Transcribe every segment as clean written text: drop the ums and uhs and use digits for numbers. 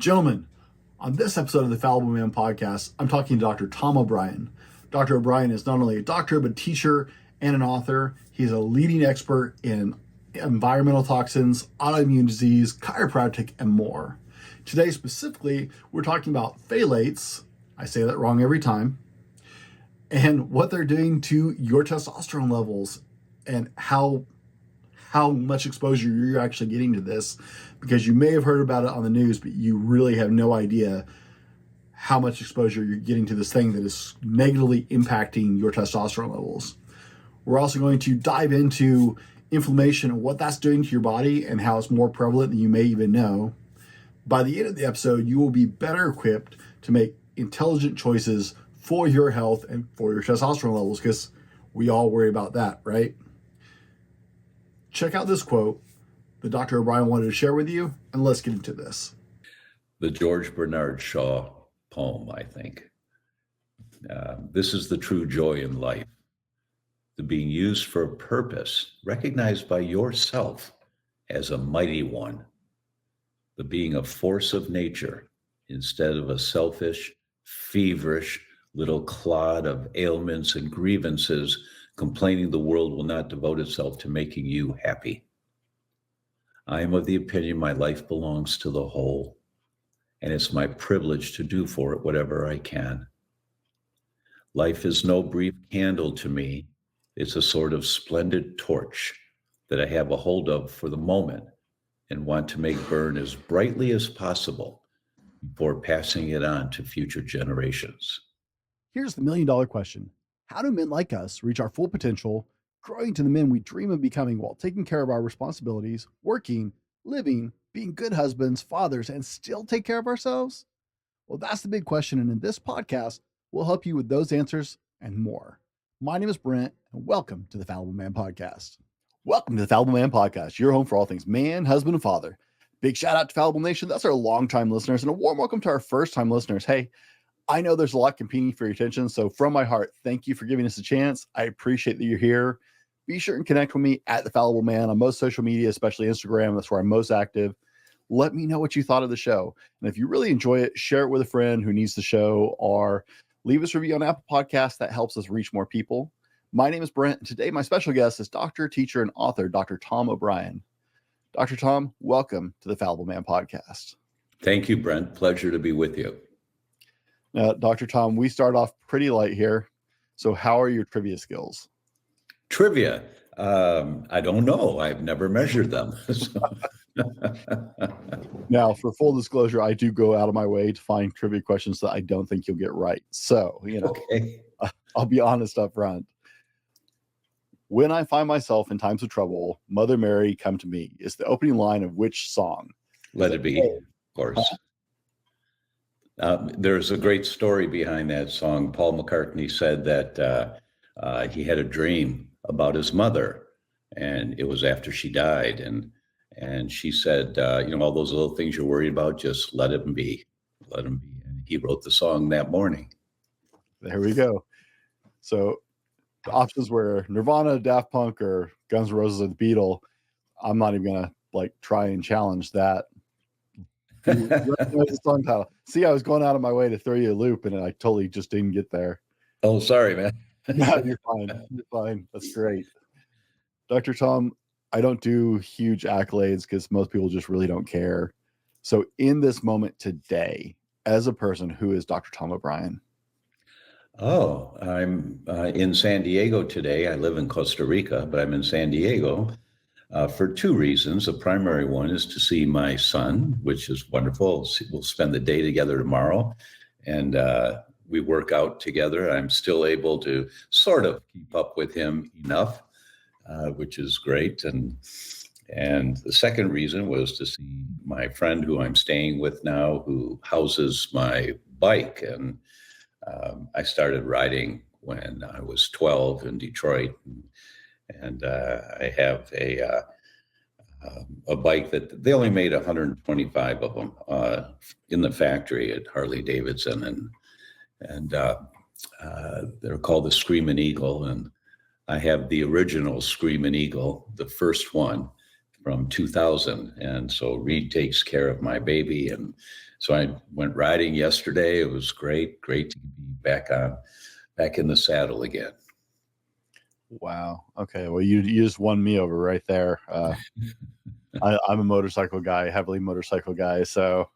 Gentlemen, on this episode of the Fallible Man podcast, I'm talking to Dr. Tom O'Brien. Dr. O'Brien is not only a doctor, but a teacher and an author. He's a leading expert in environmental toxins, autoimmune disease, chiropractic, and more. Today, specifically, we're talking about phthalates. I say that wrong every time. And what they're doing to your testosterone levels and how much exposure you're actually getting to this, because you may have heard about it on the news, but you really have no idea how much exposure you're getting to this thing that is negatively impacting your testosterone levels. We're also going to dive into inflammation and what that's doing to your body and how it's more prevalent than you may even know. By the end of the episode, you will be better equipped to make intelligent choices for your health and for your testosterone levels, because we all worry about that, right? Check out this quote that Dr. O'Brien wanted to share with you, and let's get into this. The George Bernard Shaw poem, I think. This is the true joy in life, the being used for a purpose, recognized by yourself as a mighty one, the being a force of nature instead of a selfish, feverish little clod of ailments and grievances, complaining the world will not devote itself to making you happy. I am of the opinion my life belongs to the whole, and it's my privilege to do for it whatever I can. Life is no brief candle to me. It's a sort of splendid torch that I have a hold of for the moment and want to make burn as brightly as possible before passing it on to future generations. Here's the million-dollar question. How do men like us reach our full potential, growing to the men we dream of becoming while taking care of our responsibilities, working, living, being good husbands, fathers, and still take care of ourselves? Well, that's the big question, and in this podcast, we'll help you with those answers and more. My name is Brent, and welcome to the Fallible Man Podcast. Welcome to the Fallible Man Podcast, your home for all things man, husband, and father. Big shout out to Fallible Nation. That's our longtime listeners, and a warm welcome to our first-time listeners. Hey, I know there's a lot competing for your attention, so from my heart, thank you for giving us a chance. I appreciate that you're here. Be sure and connect with me at The Fallible Man on most social media, especially Instagram. That's where I'm most active. Let me know what you thought of the show. And if you really enjoy it, share it with a friend who needs the show, or leave us a review on Apple Podcasts. That helps us reach more people. My name is Brent, and today my special guest is doctor, teacher, and author, Dr. Tom O'Brien. Dr. Tom, welcome to The Fallible Man Podcast. Thank you, Brent. Pleasure to be with you. Dr. Tom, we start off pretty light here. So how are your trivia skills? Trivia. I don't know. I've never measured them. Now, for full disclosure, I do go out of my way to find trivia questions that I don't think you'll get right. So, Okay. I'll be honest up front. When I find myself in times of trouble, Mother Mary, come to me is the opening line of which song? Let it be, of course. There's a great story behind that song. Paul McCartney said that he had a dream about his mother, and it was after she died. And she said, all those little things you're worried about, just let them be. Let them be. And he wrote the song that morning. There we go. So the options were Nirvana, Daft Punk, or Guns N' Roses or the Beatles. I'm not even going to try and challenge that. The song title. See, I was going out of my way to throw you a loop, and I totally just didn't get there. Oh, sorry, man. No, you're fine. You're fine. That's great. Dr. Tom, I don't do huge accolades because most people just really don't care. So in this moment today, as a person, who is Dr. Tom O'Brien? Oh, I'm in San Diego today. I live in Costa Rica, but I'm in San Diego for two reasons. The primary one is to see my son, which is wonderful. We'll spend the day together tomorrow, and we work out together. I'm still able to sort of keep up with him enough, which is great. And the second reason was to see my friend who I'm staying with now, who houses my bike. And I started riding when I was 12 in Detroit. And I have a bike that they only made 125 of them in the factory at Harley Davidson. And they're called the Screamin' Eagle. And I have the original Screamin' Eagle, the first one. from 2000. And so Reed takes care of my baby. And so I went riding yesterday. It was great to be back in the saddle again. Wow. Okay. Well, you just won me over right there. I'm a motorcycle guy, heavily motorcycle guy. So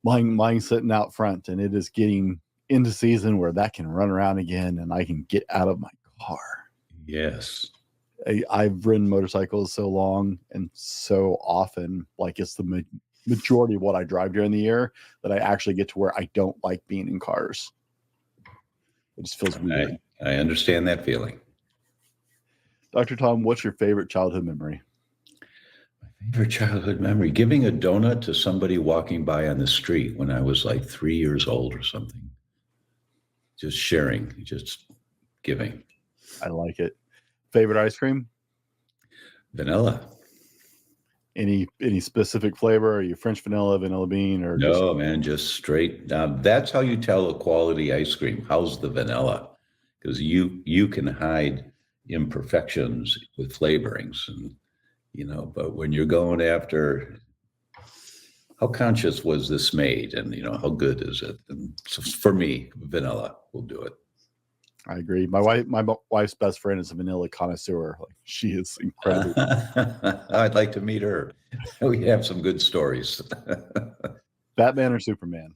mine's sitting out front, and it is getting into season where that can run around again and I can get out of my car. Yes. I've ridden motorcycles so long and so often, like it's the majority of what I drive during the year, that I actually get to where I don't like being in cars. It just feels weird. I understand that feeling. Dr. Tom, what's your favorite childhood memory? My favorite childhood memory, giving a donut to somebody walking by on the street when I was like 3 years old or something. Just sharing, just giving. I like it. Favorite ice cream? Vanilla. Any specific flavor? Are you French vanilla bean, or no, man, just straight. Now that's how you tell a quality ice cream. How's the vanilla? Because you can hide imperfections with flavorings, and but when you're going after how conscious was this made, and how good is it? And so for me, vanilla will do it. I agree. My wife's best friend is a vanilla connoisseur. Like, she is incredible. I'd like to meet her. We have some good stories. Batman or Superman?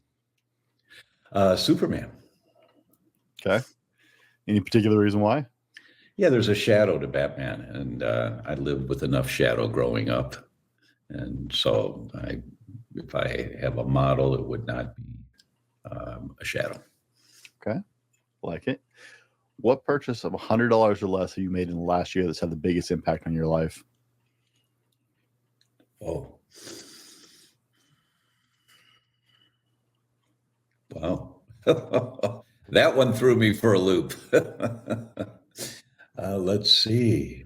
Superman. Okay. Any particular reason why? Yeah, there's a shadow to Batman, and I lived with enough shadow growing up, and so if I have a model, it would not be a shadow. Okay, like it. What purchase of $100 or less have you made in the last year that's had the biggest impact on your life? Oh, wow. That one threw me for a loop. Let's see.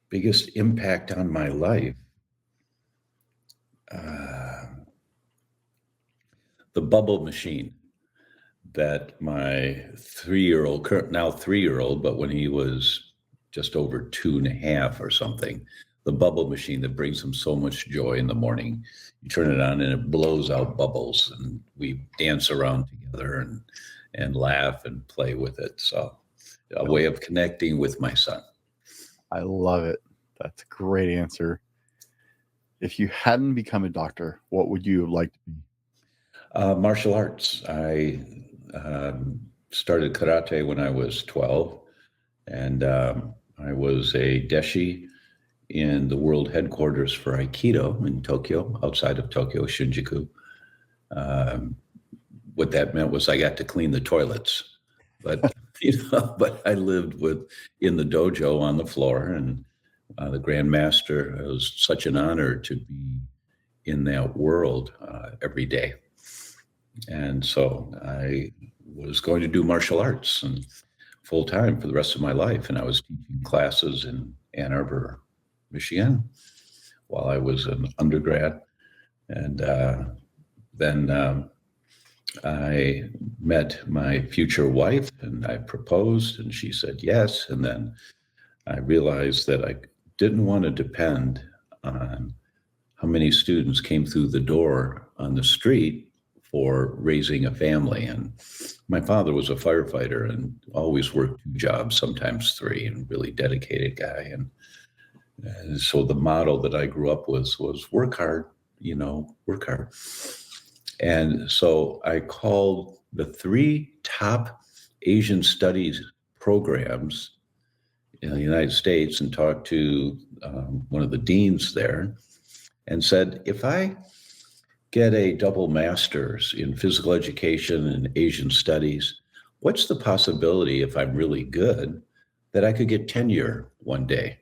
Biggest impact on my life. The bubble machine that my 3-year-old, now 3-year-old, but when he was just over 2.5 or something, the bubble machine that brings him so much joy in the morning. You turn it on and it blows out bubbles, and we dance around together and laugh and play with it. So a way of connecting with my son. I love it. That's a great answer. If you hadn't become a doctor, what would you like to be? Martial arts. I started karate when I was 12, and I was a deshi in the world headquarters for Aikido in Tokyo, outside of Tokyo, Shinjuku. What that meant was I got to clean the toilets, but but I lived in the dojo on the floor, and the Grand Master. It was such an honor to be in that world every day. And so I was going to do martial arts and full time for the rest of my life. And I was teaching classes in Ann Arbor, Michigan, while I was an undergrad. And then I met my future wife, and I proposed, and she said yes. And then I realized that I didn't want to depend on how many students came through the door on the street for raising a family. And my father was a firefighter and always worked 2 jobs, sometimes 3, and really dedicated guy. And so the model that I grew up with was work hard, work hard. And so I called the 3 top Asian studies programs in the United States and talked to one of the deans there and said, if I get a double master's in physical education and Asian studies, what's the possibility, if I'm really good, that I could get tenure one day?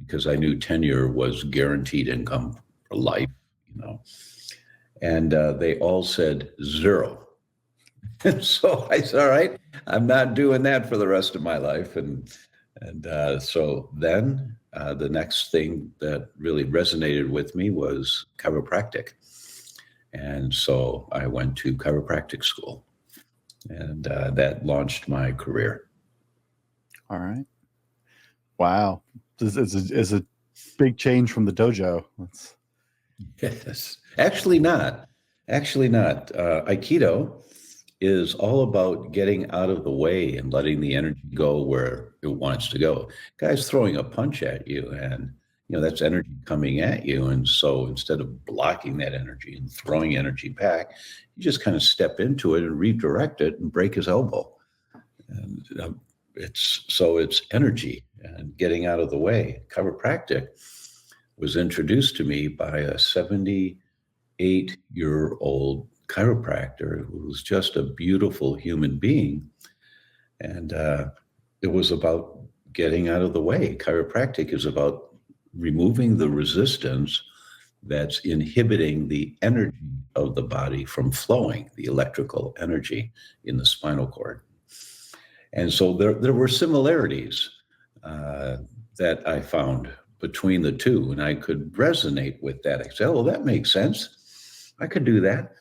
Because I knew tenure was guaranteed income for life, And they all said 0. And so I said, all right, I'm not doing that for the rest of my life. And so then the next thing that really resonated with me was chiropractic. And so I went to chiropractic school, and that launched my career. All right. Wow. As a Big change from the dojo. Yes, actually not. Actually not. Aikido is all about getting out of the way and letting the energy go where it wants to go. Guy's throwing a punch at you, and that's energy coming at you. And so instead of blocking that energy and throwing energy back, you just kind of step into it and redirect it and break his elbow. And it's energy and getting out of the way. Chiropractic was introduced to me by a 78-year-old chiropractor who was just a beautiful human being. And it was about getting out of the way. Chiropractic is about removing the resistance that's inhibiting the energy of the body from flowing, the electrical energy in the spinal cord. And so there were similarities that I found between the two, and I could resonate with that. I said, oh, that makes sense. I could do that.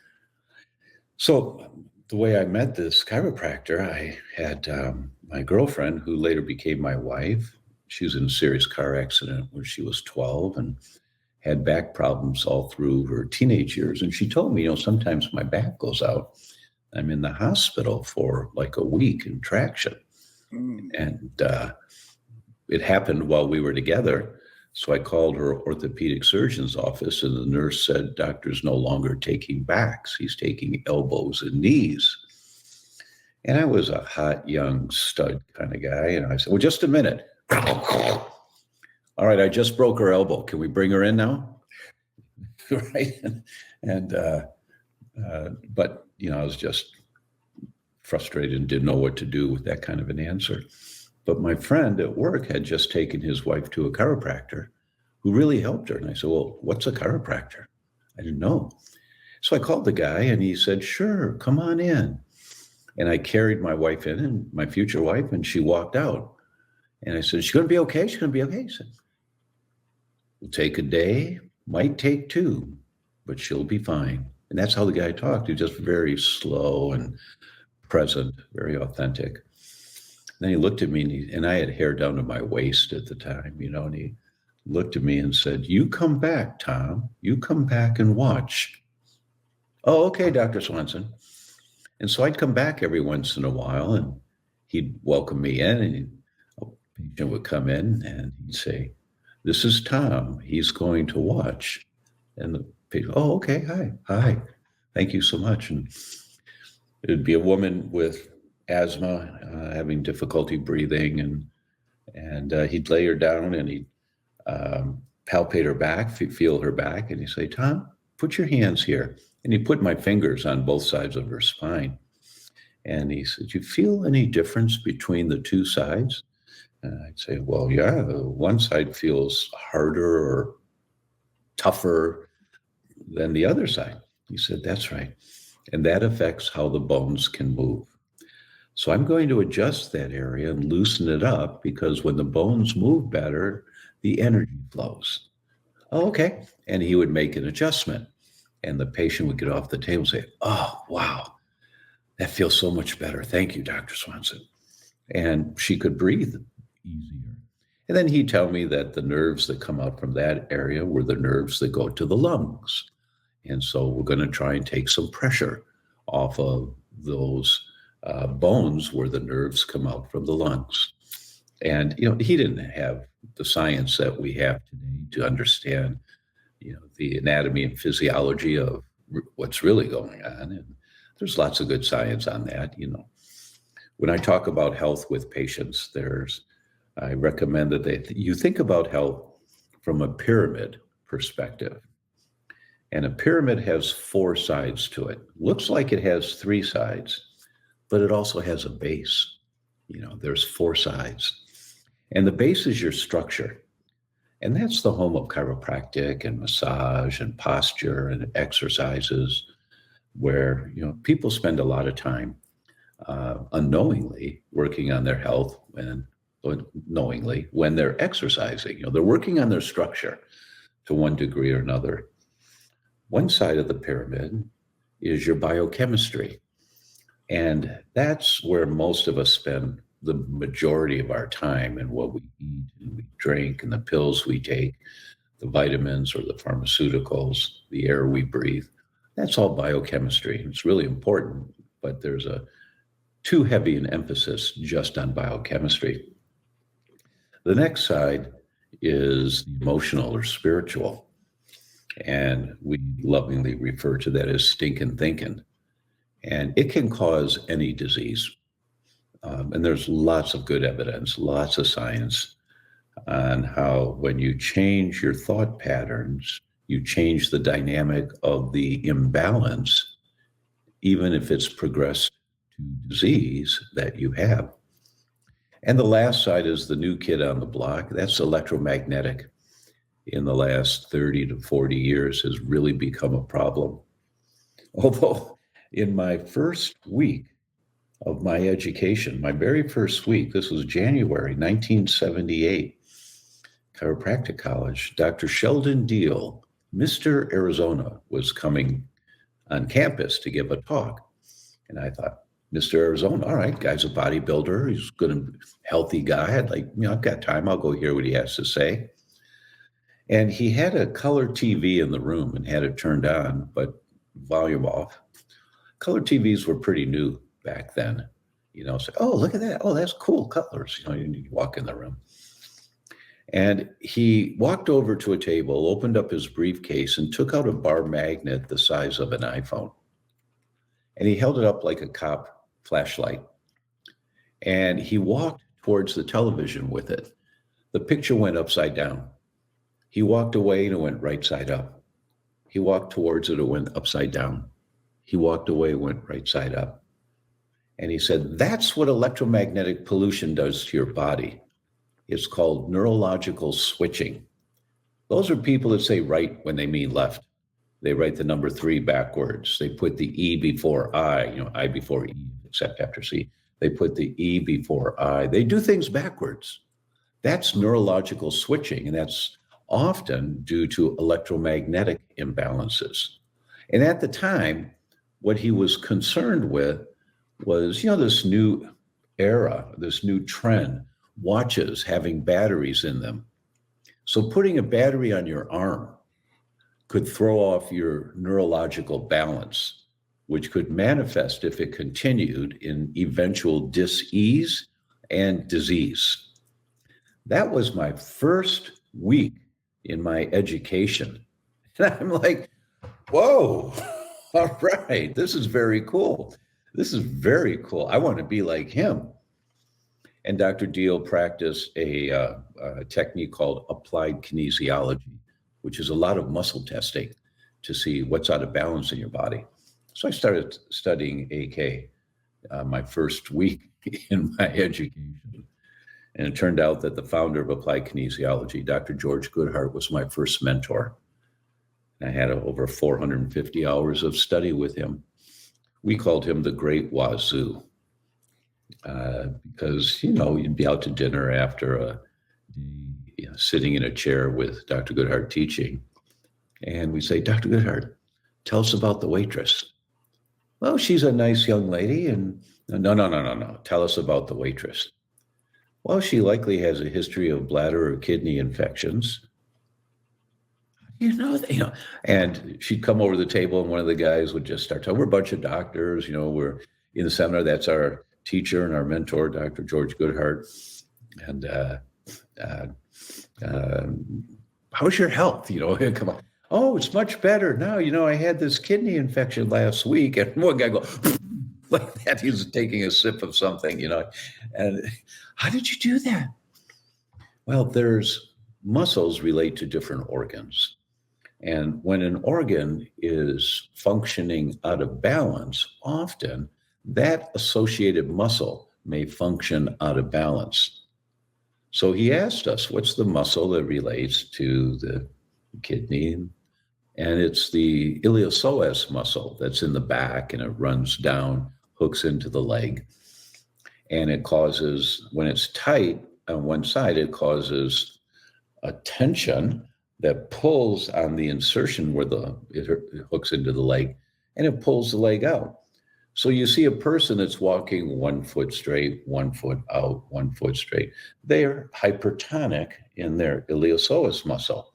So the way I met this chiropractor, I had my girlfriend, who later became my wife. She was in a serious car accident when she was 12 and had back problems all through her teenage years. And she told me, sometimes my back goes out. I'm in the hospital for like a week in traction. And it happened while we were together. So I called her orthopedic surgeon's office, and the nurse said, doctor's no longer taking backs. He's taking elbows and knees. And I was a hot, young stud kind of guy. And I said, well, just a minute. All right, I just broke her elbow. Can we bring her in now? Right. But, I was just frustrated and didn't know what to do with that kind of an answer. But my friend at work had just taken his wife to a chiropractor who really helped her. And I said, well, what's a chiropractor? I didn't know. So I called the guy and he said, sure, come on in. And I carried my wife in, and my future wife, and she walked out. And I said, she's going to be okay? She's going to be okay? He said, it'll take a day, might take two, but she'll be fine. And that's how the guy talked. He was just very slow and present, very authentic. And then he looked at me, and I had hair down to my waist at the time, and he looked at me and said, you come back, Tom. You come back and watch. Oh, okay, Dr. Swanson. And so I'd come back every once in a while, and he'd welcome me in, and a patient would come in, and he'd say, this is Tom. He's going to watch. And the patient, oh, okay, hi, thank you so much. And it'd be a woman with asthma, having difficulty breathing, and he'd lay her down, and he'd palpate her back, feel her back, and he'd say, Tom, put your hands here. And he put my fingers on both sides of her spine. And he said, do you feel any difference between the two sides? And I'd say, well, yeah, one side feels harder or tougher than the other side. He said, that's right. And that affects how the bones can move. So I'm going to adjust that area and loosen it up, because when the bones move better, the energy flows. Oh, okay. And he would make an adjustment. And the patient would get off the table and say, oh, wow, that feels so much better. Thank you, Dr. Swanson. And she could breathe easier. And then he'd tell me that the nerves that come out from that area were the nerves that go to the lungs. And so we're going to try and take some pressure off of those bones where the nerves come out from the lungs. And, he didn't have the science that we have today to understand the anatomy and physiology of what's really going on. And there's lots of good science on that. When I talk about health with patients, I recommend that you think about health from a pyramid perspective. And a pyramid has 4 sides to it. Looks like it has 3 sides, but it also has a base. There's 4 sides. And the base is your structure. And that's the home of chiropractic and massage and posture and exercises, where, people spend a lot of time unknowingly working on their health, and knowingly when they're exercising. They're working on their structure to one degree or another. One side of the pyramid is your biochemistry. And that's where most of us spend the majority of our time and what we eat and we drink and the pills we take, the vitamins or the pharmaceuticals, the air we breathe. That's all biochemistry. It's really important, but there's a too heavy an emphasis just on biochemistry. The next side is the emotional or spiritual. And we lovingly refer to that as stinking thinking. And it can cause any disease. And there's lots of good evidence, lots of science on how when you change your thought patterns, you change the dynamic of the imbalance, even if it's progressed to disease that you have. And the last side is the new kid on the block. That's electromagnetic. In the last 30 to 40 years has really become a problem. Although in my first week of my education, my very first week, this was January 1978, Chiropractic College, Dr. Sheldon Deal, Mr. Arizona, was coming on campus to give a talk. And I thought, Mr. Arizona, all right, guy's a bodybuilder. He's a good, healthy guy. I've got time. I'll go hear what he has to say. And he had a color TV in the room and had it turned on, but volume off. Color TVs were pretty new back then. So, oh, look at that. Oh, that's cool colors. You walk in the room. And he walked over to a table, opened up his briefcase, and took out a bar magnet the size of an iPhone. And he held it up like a cop flashlight. And he walked towards the television with it. The picture went upside down. He walked away and it went right side up. He walked towards it, it went upside down. He walked away, it went right side up. And he said, that's what electromagnetic pollution does to your body. It's called neurological switching. Those are people that say right when they mean left. They write the number 3 backwards. They put the E before I, I before E, except after C. They put the E before I. They do things backwards. That's neurological switching, and that's often due to electromagnetic imbalances. And at the time, what he was concerned with was, this new era, this new trend, watches having batteries in them. So putting a battery on your arm could throw off your neurological balance, which could manifest if it continued in eventual dis-ease and disease. That was my first week in my education. And I'm like, whoa, all right, this is very cool. This is very cool. I want to be like him. And Dr. Deal practiced a technique called applied kinesiology, which is a lot of muscle testing to see what's out of balance in your body. So I started studying AK my first week in my education. And it turned out that the founder of applied kinesiology, Dr. George Goodheart, was my first mentor. I had over 450 hours of study with him. We called him the Great Wazoo because, you'd be out to dinner after a day, sitting in a chair with Dr. Goodheart teaching. And we say, Dr. Goodheart, tell us about the waitress. Well, she's a nice young lady. And no. Tell us about the waitress. Well, she likely has a history of bladder or kidney infections. And she'd come over to the table and one of the guys would just start talking. We're a bunch of doctors, we're in the seminar. That's our teacher and our mentor, Dr. George Goodheart. And how's your health? Come on. Oh, it's much better now. I had this kidney infection last week. And one guy goes, like that. He was taking a sip of something, And how did you do that? Well, there's muscles relate to different organs. And when an organ is functioning out of balance, often that associated muscle may function out of balance. So he asked us, what's the muscle that relates to the kidney? And it's the iliopsoas muscle that's in the back and it runs down, hooks into the leg. And it causes, when it's tight on one side, it causes a tension that pulls on the insertion where it hooks into the leg, and it pulls the leg out. So you see a person that's walking 1 foot straight, 1 foot out, 1 foot straight. They're hypertonic in their iliopsoas muscle.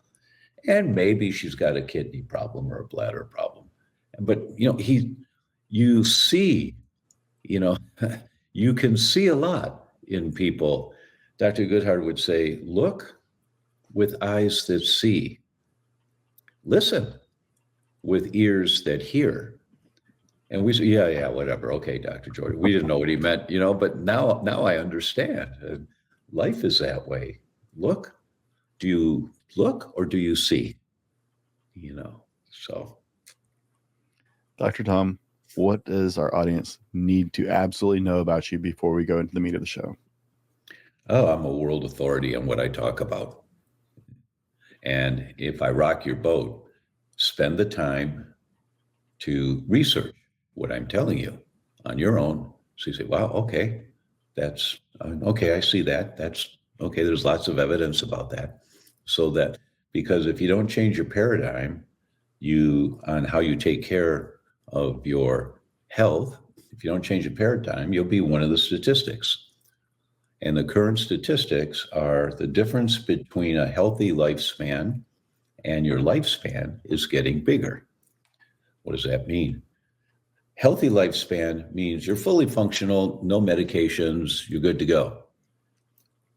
And maybe she's got a kidney problem or a bladder problem. But, you see, you know, you can see a lot in people. Dr. Goodhart would say, look with eyes that see, listen with ears that hear. And we say, yeah, whatever. Okay, Dr. Jordan. We didn't know what he meant, but now I understand. Life is that way. Look, do you look or do you see? So. Dr. Tom, what does our audience need to absolutely know about you before we go into the meat of the show? Oh, I'm a world authority on what I talk about. And if I rock your boat, spend the time to research what I'm telling you on your own. So you say, wow, okay, that's okay. I see that. That's okay. There's lots of evidence about that. So that, because if you don't change your paradigm, on how you take care of your health, if you don't change your paradigm, you'll be one of the statistics. And the current statistics are the difference between a healthy lifespan and your lifespan is getting bigger. What does that mean? Healthy lifespan means you're fully functional, no medications, you're good to go.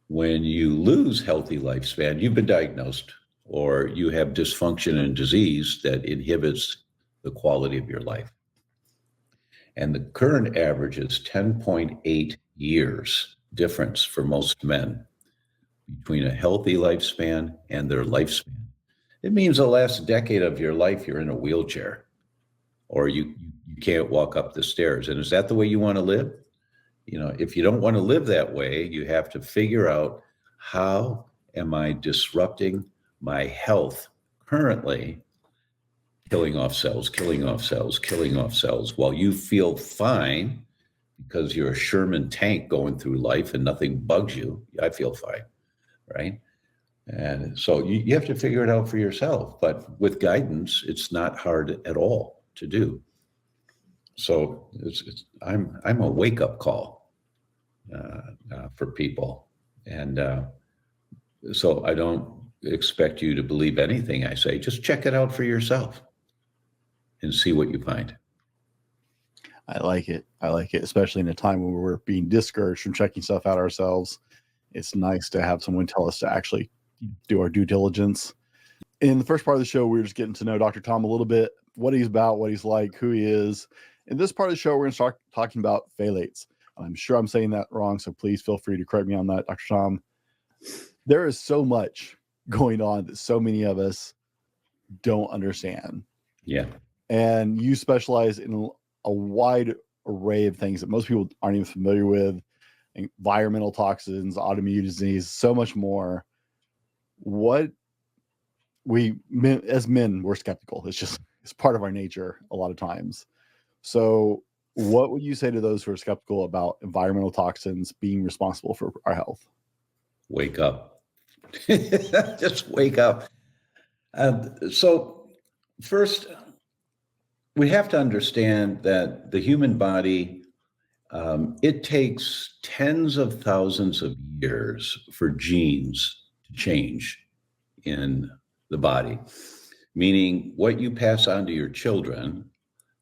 When you lose healthy lifespan, you've been diagnosed or you have dysfunction and disease that inhibits the quality of your life. And the current average is 10.8 years difference for most men between a healthy lifespan and their lifespan. It means the last decade of your life, you're in a wheelchair or you can't walk up the stairs. And is that the way you want to live? If you don't want to live that way, you have to figure out, how am I disrupting my health currently, killing off cells while you feel fine because you're a Sherman tank going through life and nothing bugs you. I feel fine, right? And so you have to figure it out for yourself. But with guidance, it's not hard at all to do. So I'm a wake-up call for people. And so I don't expect you to believe anything I say. Just check it out for yourself and see what you find. I like it, especially in a time when we're being discouraged from checking stuff out ourselves. It's nice to have someone tell us to actually do our due diligence. In the first part of the show, we were just getting to know Dr. Tom a little bit, what he's about, what he's like, who he is. In this part of the show, we're going to start talking about phthalates. I'm sure I'm saying that wrong, so please feel free to correct me on that, Dr. Tom. There is so much going on that so many of us don't understand. Yeah. And you specialize in a wide array of things that most people aren't even familiar with: environmental toxins, autoimmune disease, so much more. What as men, we're skeptical. It's part of our nature a lot of times. So what would you say to those who are skeptical about environmental toxins being responsible for our health? Wake up. Just wake up. So first, we have to understand that the human body, it takes tens of thousands of years for genes to change in the body, meaning what you pass on to your children,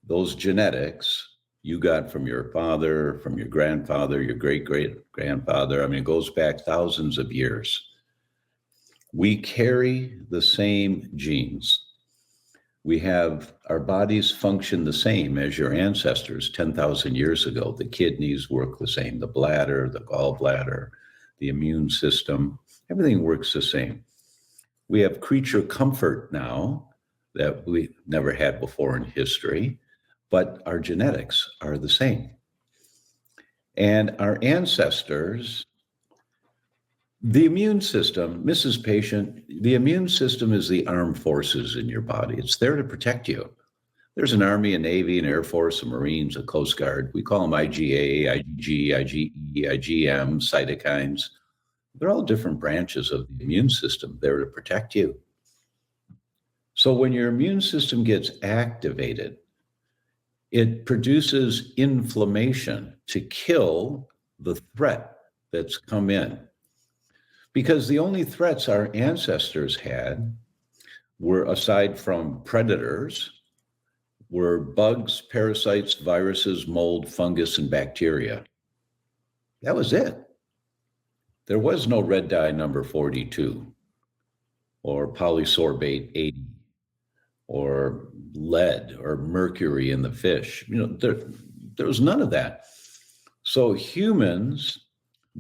those genetics you got from your father, from your grandfather, your great-great-grandfather. I mean, it goes back thousands of years. We carry the same genes. We have our bodies function the same as your ancestors 10,000 years ago. The kidneys work the same, the bladder, the gallbladder, the immune system, everything works the same. We have creature comfort now that we never had before in history, but our genetics are the same. And our ancestors, the immune system, Mrs. Patient, the immune system is the armed forces in your body. It's there to protect you. There's an Army, a Navy, an Air Force, a Marines, a Coast Guard. We call them IgA, IgG, IgE, IgM, cytokines. They're all different branches of the immune system there to protect you. So when your immune system gets activated, It produces inflammation to kill the threat that's come in. Because the only threats our ancestors had were, aside from predators, were bugs, parasites, viruses, mold, fungus, and bacteria. That was it. There was no red dye number 42 or polysorbate 80 or lead or mercury in the fish. There was none of that. So humans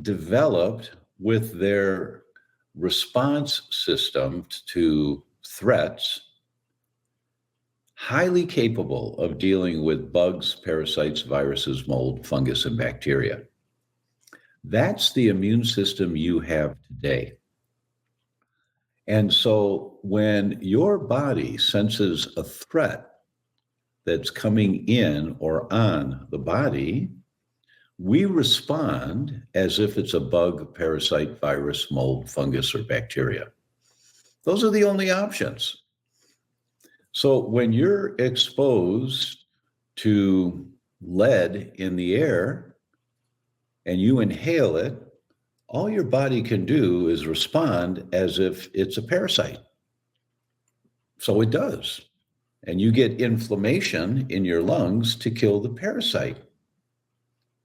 developed, with their response system to threats, highly capable of dealing with bugs, parasites, viruses, mold, fungus, and bacteria. That's the immune system you have today. And so when your body senses a threat that's coming in or on the body, we respond as if it's a bug, parasite, virus, mold, fungus, or bacteria. Those are the only options. So when you're exposed to lead in the air and you inhale it, all your body can do is respond as if it's a parasite. So it does. And you get inflammation in your lungs to kill the parasite.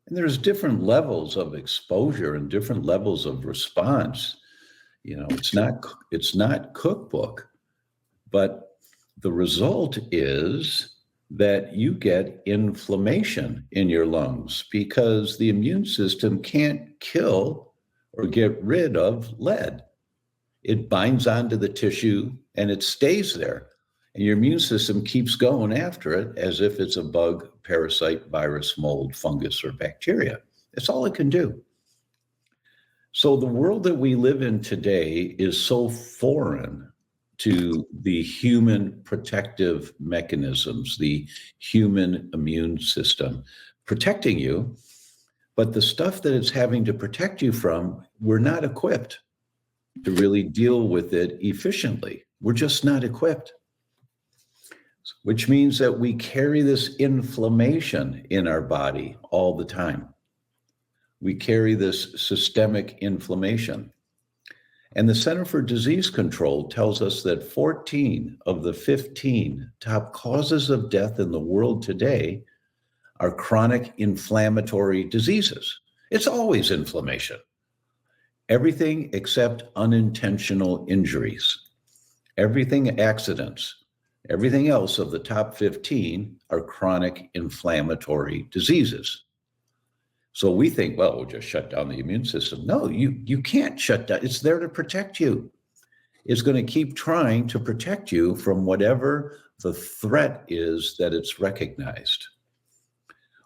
And there's different levels of exposure and different levels of response. It's not cookbook, but the result is that you get inflammation in your lungs because the immune system can't kill or get rid of lead. It binds onto the tissue and it stays there. And your immune system keeps going after it as if it's a bug, parasite, virus, mold, fungus, or bacteria. That's all it can do. So the world that we live in today is so foreign to the human protective mechanisms, the human immune system protecting you. But the stuff that it's having to protect you from, we're not equipped to really deal with it efficiently. We're just not equipped. Which means that we carry this inflammation in our body all the time. We carry this systemic inflammation. And the Center for Disease Control tells us that 14 of the 15 top causes of death in the world today are chronic inflammatory diseases. It's always inflammation. Everything except unintentional injuries, everything accidents. Everything else of the top 15 are chronic inflammatory diseases. So we think, well, we'll just shut down the immune system. No, you can't shut down. It's there to protect you. It's going to keep trying to protect you from whatever the threat is that it's recognized.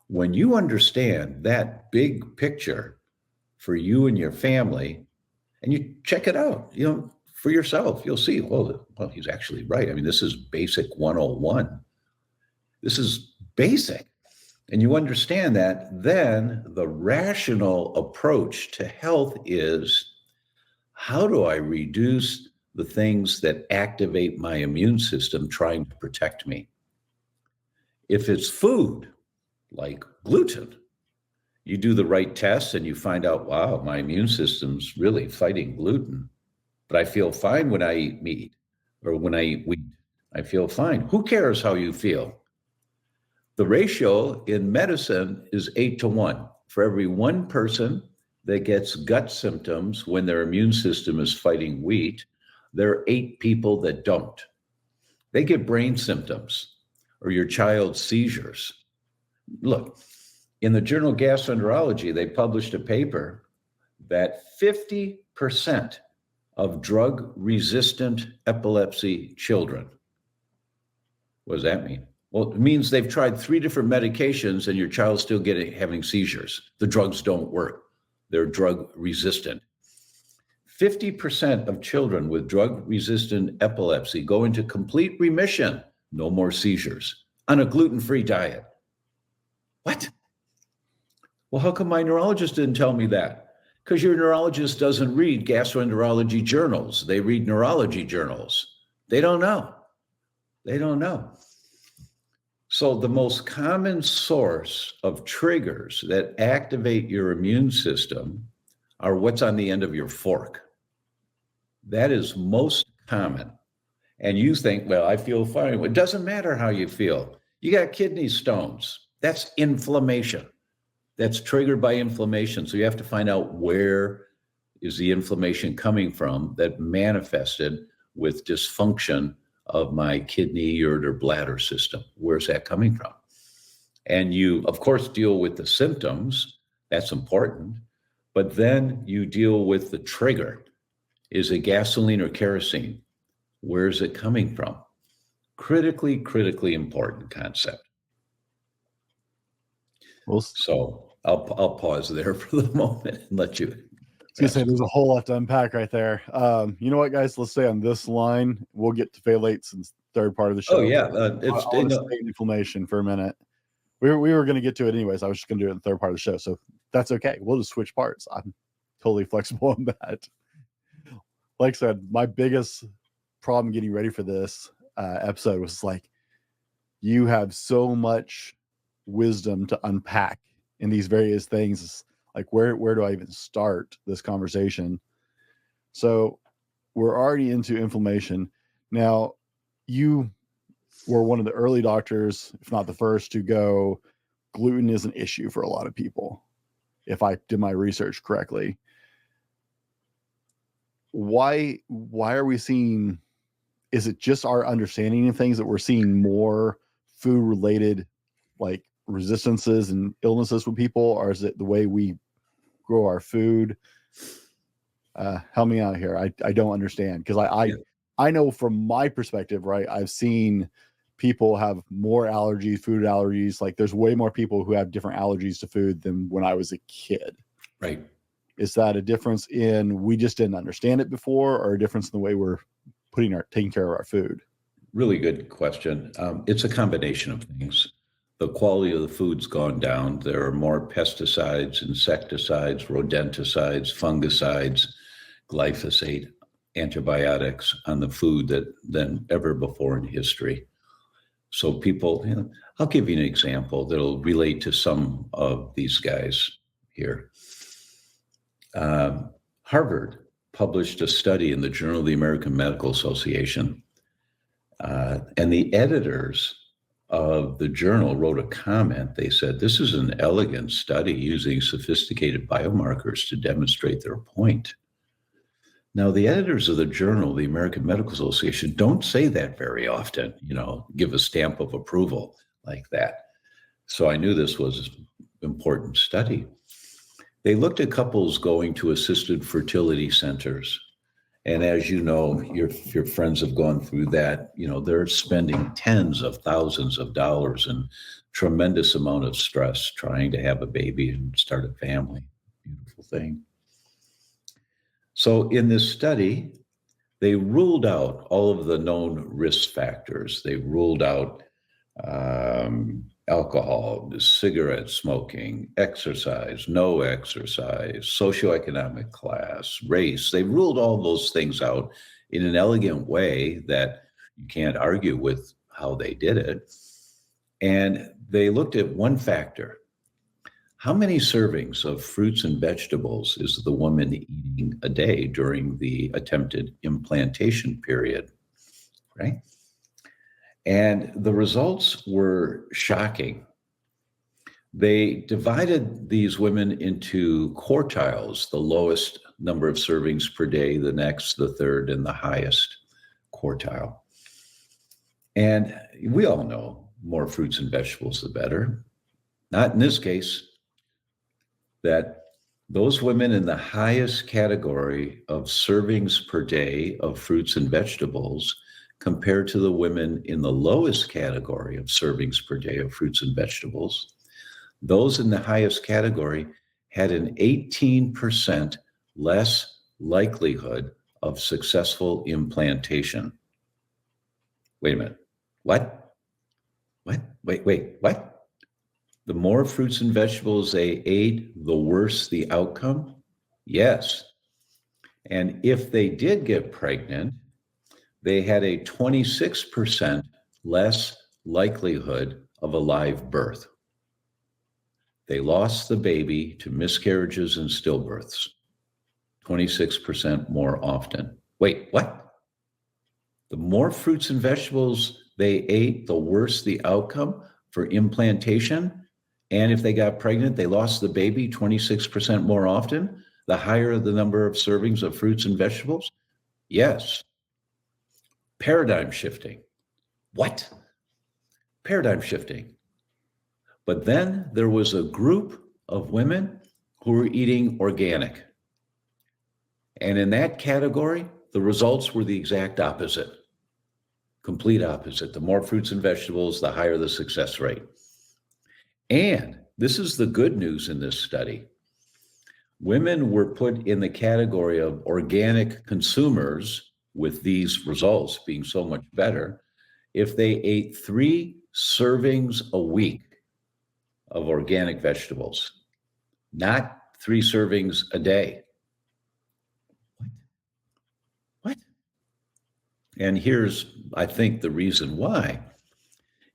When you understand that big picture for you and your family, and you check it out, for yourself, you'll see, well, he's actually right. I mean, this is basic 101. This is basic. And you understand that, then the rational approach to health is, how do I reduce the things that activate my immune system trying to protect me? If it's food, like gluten, you do the right tests and you find out, wow, my immune system's really fighting gluten. But I feel fine when I eat meat or when I eat wheat. I feel fine. Who cares how you feel? The ratio in medicine is 8-1. For every one person that gets gut symptoms when their immune system is fighting wheat, there are 8 people that don't. They get brain symptoms or your child's seizures. Look, in the journal Gastroenterology, they published a paper that 50% of drug-resistant epilepsy children. What does that mean? Well, it means they've tried 3 different medications and your child's still having seizures. The drugs don't work. They're drug-resistant. 50% of children with drug-resistant epilepsy go into complete remission, no more seizures, on a gluten-free diet. What? Well, how come my neurologist didn't tell me that? Because your neurologist doesn't read gastroenterology journals. They read neurology journals. They don't know. They don't know. So the most common source of triggers that activate your immune system are what's on the end of your fork. That is most common. And you think, well, I feel fine. It doesn't matter how you feel. You got kidney stones. That's inflammation. That's triggered by inflammation. So you have to find out where is the inflammation coming from that manifested with dysfunction of my kidney, ureter, bladder system. Where's that coming from? And you, of course, deal with the symptoms. That's important. But then you deal with the trigger. Is it gasoline or kerosene? Where's it coming from? Critically important concept. Well, So I'll pause there for the moment and let you. I was gonna say there's a whole lot to unpack right there. You know what, guys? Let's stay on this line. We'll get to phthalates in the third part of the show. Oh yeah, I want to stay in inflammation for a minute. We were going to get to it anyways. I was just going to do it in the third part of the show, so that's okay. We'll just switch parts. I'm totally flexible on that. Like I said, my biggest problem getting ready for this episode was like, you have so much wisdom to unpack in these various things. Like, where do I even start this conversation? So we're already into inflammation. Now, you were one of the early doctors, if not the first, to go, gluten is an issue for a lot of people, if I did my research correctly. Why are we seeing, is it just our understanding of things that we're seeing more food related like resistances and illnesses with people, or is it the way we grow our food? Help me out here. I don't understand, because I know from my perspective, right? I've seen people have more allergies, food allergies. Like, there's way more people who have different allergies to food than when I was a kid. Right. Is that a difference in we just didn't understand it before, or a difference in the way we're taking care of our food? Really good question. It's a combination of things. The quality of the food's gone down. There are more pesticides, insecticides, rodenticides, fungicides, glyphosate, antibiotics on the food than ever before in history. So people, I'll give you an example that'll relate to some of these guys here. Harvard published a study in the Journal of the American Medical Association, and the editors of the journal wrote a comment. They said, "This is an elegant study using sophisticated biomarkers to demonstrate their point." Now, the editors of the Journal, the American Medical Association, don't say that very often, give a stamp of approval like that. So I knew this was an important study. They looked at couples going to assisted fertility centers. And as you know, your friends have gone through that, they're spending tens of thousands of dollars and tremendous amount of stress trying to have a baby and start a family. Beautiful thing. So in this study, they ruled out all of the known risk factors. They ruled out alcohol, cigarette smoking, exercise, no exercise, socioeconomic class, race. They ruled all those things out in an elegant way that you can't argue with how they did it. And they looked at one factor. How many servings of fruits and vegetables is the woman eating a day during the attempted implantation period, right? And the results were shocking. They divided these women into quartiles, the lowest number of servings per day, the next, the third, and the highest quartile. And we all know more fruits and vegetables, the better. Not in this case. That those women in the highest category of servings per day of fruits and vegetables compared to the women in the lowest category of servings per day of fruits and vegetables, those in the highest category had an 18% less likelihood of successful implantation. Wait a minute. What? Wait, what? The more fruits and vegetables they ate, the worse the outcome? Yes. And if they did get pregnant, they had a 26% less likelihood of a live birth. They lost the baby to miscarriages and stillbirths 26% more often. Wait, what? The more fruits and vegetables they ate, the worse the outcome for implantation. And if they got pregnant, they lost the baby 26% more often, the higher the number of servings of fruits and vegetables? Yes. Paradigm shifting. What? Paradigm shifting. But then there was a group of women who were eating organic. And in that category, the results were the exact opposite. Complete opposite. The more fruits and vegetables, the higher the success rate. And this is the good news in this study. Women were put in the category of organic consumers with these results being so much better if they ate 3 servings a week of organic vegetables, not 3 servings a day. What? And here's, I think, the reason why.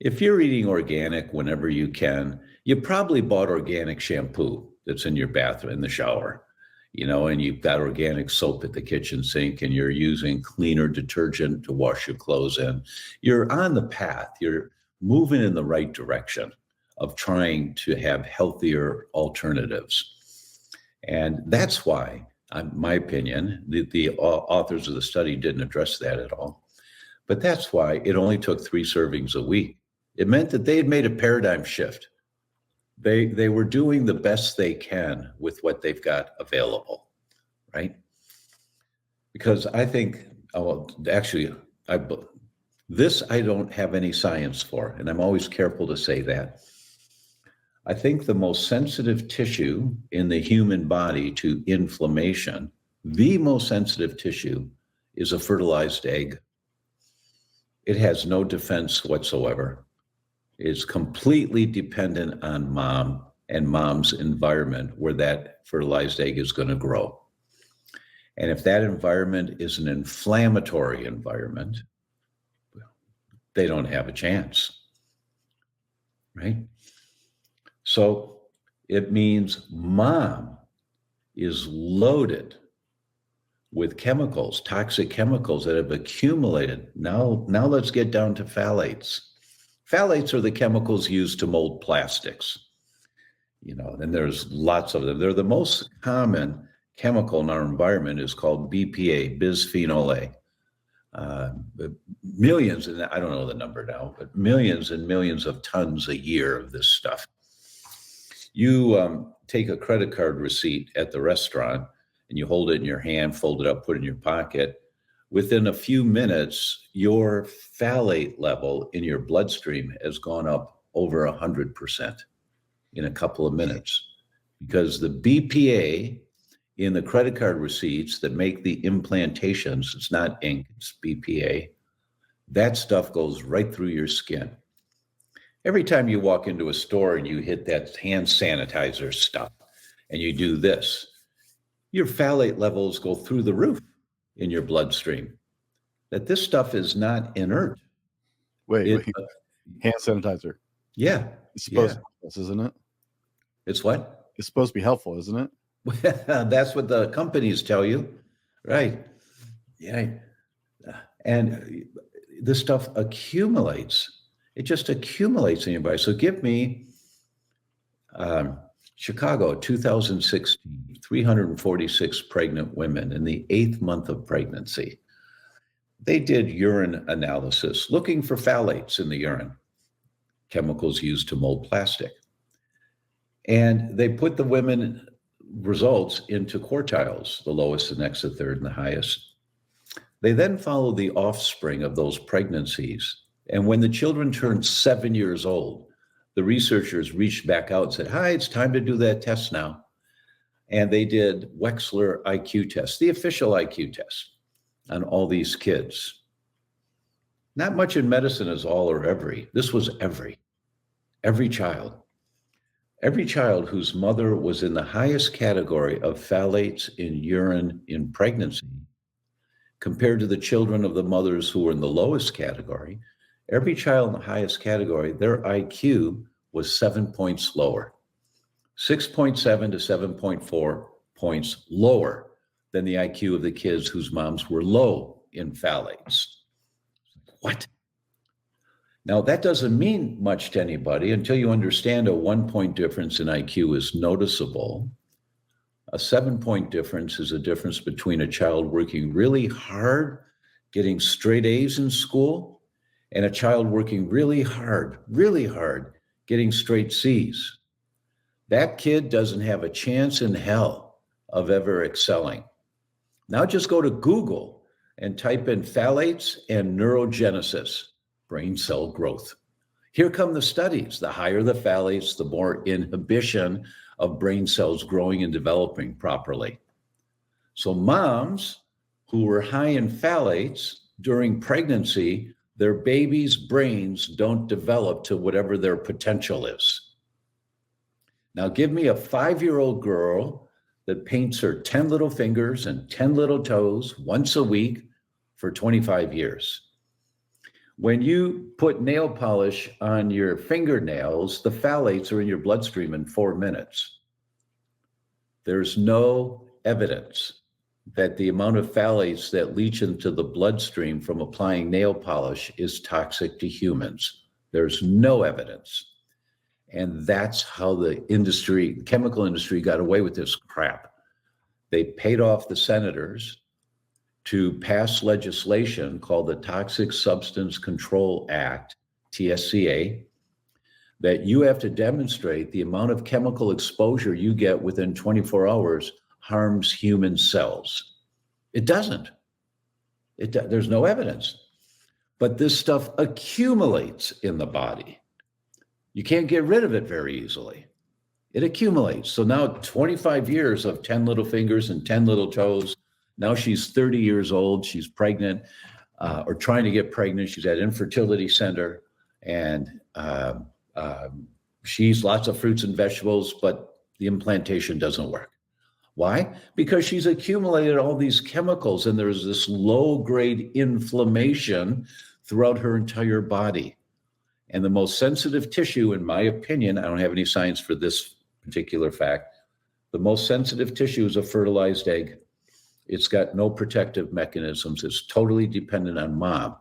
If you're eating organic whenever you can, you probably bought organic shampoo that's in your bathroom, in the shower, and you've got organic soap at the kitchen sink, and you're using cleaner detergent to wash your clothes in. You're on the path. You're moving in the right direction of trying to have healthier alternatives. And that's why, in my opinion, the authors of the study didn't address that at all. But that's why it only took 3 servings a week. It meant that they had made a paradigm shift. They were doing the best they can with what they've got available, right? Because I think, this I don't have any science for, and I'm always careful to say that. I think the most sensitive tissue in the human body to inflammation, the most sensitive tissue, is a fertilized egg. It has no defense whatsoever. It's completely dependent on mom and mom's environment where that fertilized egg is going to grow. And if that environment is an inflammatory environment, they don't have a chance, right? So it means mom is loaded with chemicals, toxic chemicals that have accumulated. Now let's get down to phthalates. Phthalates are the chemicals used to mold plastics. And there's lots of them. They're the most common chemical in our environment is called BPA, bisphenol A. Millions, and I don't know the number now, but millions and millions of tons a year of this stuff. You take a credit card receipt at the restaurant and you hold it in your hand, fold it up, put it in your pocket. Within a few minutes, your phthalate level in your bloodstream has gone up over 100% in a couple of minutes, because the BPA in the credit card receipts that make the implantations, it's not ink, it's BPA, that stuff goes right through your skin. Every time you walk into a store and you hit that hand sanitizer stuff and you do this, your phthalate levels go through the roof in your bloodstream. That this stuff is not inert. Wait. Hand sanitizer. Yeah. It's supposed to be helpful, isn't it? It's what? It's supposed to be helpful, isn't it? That's what the companies tell you. Right. Yeah. And this stuff accumulates. It just accumulates in your body. So give me Chicago, 2016, 346 pregnant women in the 8th month of pregnancy. They did urine analysis looking for phthalates in the urine, chemicals used to mold plastic. And they put the women results into quartiles, the lowest, the next, the third, and the highest. They then followed the offspring of those pregnancies. And when the children turned 7 years old, the researchers reached back out and said, hi, it's time to do that test now. And they did Wechsler IQ test, the official IQ test on all these kids. Not much in medicine is all or every. This was every child. Every child whose mother was in the highest category of phthalates in urine in pregnancy compared to the children of the mothers who were in the lowest category, Every child in the highest category, their IQ was 7 points lower, 6.7 to 7.4 points lower than the IQ of the kids whose moms were low in phthalates. What? Now, that doesn't mean much to anybody until you understand a 1-point difference in IQ is noticeable. A 7-point difference is a difference between a child working really hard, getting straight A's in school, and a child working really hard, getting straight C's. That kid doesn't have a chance in hell of ever excelling. Now just go to Google and type in phthalates and neurogenesis, brain cell growth. Here come the studies. The higher the phthalates, the more inhibition of brain cells growing and developing properly. So moms who were high in phthalates during pregnancy, their babies' brains don't develop to whatever their potential is. Now give me a 5-year-old girl that paints her 10 little fingers and 10 little toes once a week for 25 years. When you put nail polish on your fingernails, the phthalates are in your bloodstream in 4 minutes. There's no evidence that the amount of phthalates that leach into the bloodstream from applying nail polish is toxic to humans. There's no evidence. And that's how the chemical industry got away with this crap. They paid off the senators to pass legislation called the Toxic Substance Control Act, TSCA, that you have to demonstrate the amount of chemical exposure you get within 24 hours harms human cells. It doesn't. There's no evidence. But this stuff accumulates in the body. You can't get rid of it very easily. It accumulates. So now 25 years of 10 little fingers and 10 little toes. Now she's 30 years old. She's pregnant or trying to get pregnant. She's at infertility center and she eats lots of fruits and vegetables, but the implantation doesn't work. Why? Because she's accumulated all these chemicals and there's this low-grade inflammation throughout her entire body. And the most sensitive tissue, in my opinion, I don't have any science for this particular fact, the most sensitive tissue is a fertilized egg. It's got no protective mechanisms. It's totally dependent on mom.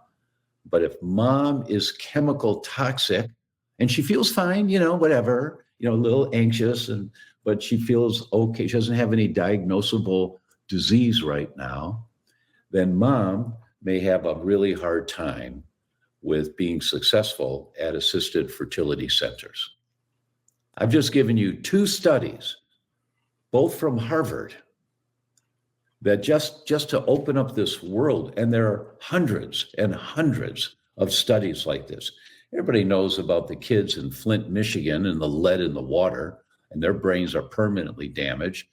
But if mom is chemical toxic and she feels fine, whatever, a little anxious, but she feels okay, she doesn't have any diagnosable disease right now, then mom may have a really hard time with being successful at assisted fertility centers. I've just given you 2 studies, both from Harvard, that just to open up this world, and there are hundreds and hundreds of studies like this. Everybody knows about the kids in Flint, Michigan, and the lead in the water, and their brains are permanently damaged.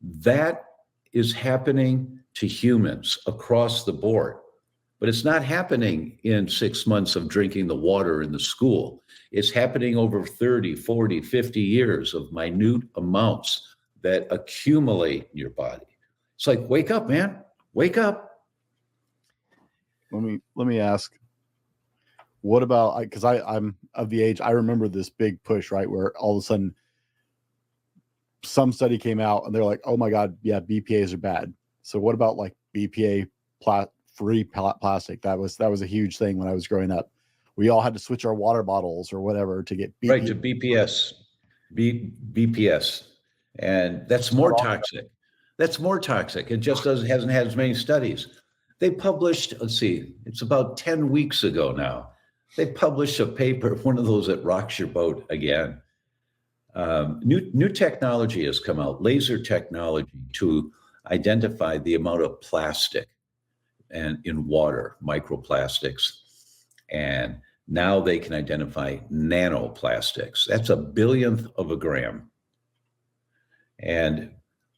That is happening to humans across the board. But it's not happening in 6 months of drinking the water in the school. It's happening over 30, 40, 50 years of minute amounts that accumulate in your body. It's like, wake up, man, wake up. Let me ask, what about, because I'm of the age, I remember this big push, right, where all of a sudden some study came out and they're like, oh my God, yeah, BPAs are bad. So what about like BPA free plastic? That was a huge thing when I was growing up. We all had to switch our water bottles or whatever to get right to BPS, and that's more toxic. That's more toxic. It just hasn't had as many studies. They published, let's see, it's about 10 weeks ago now. They published a paper, one of those that rocks your boat again. New technology has come out, laser technology, to identify the amount of plastic and in water, microplastics. And now they can identify nanoplastics. That's a billionth of a gram. And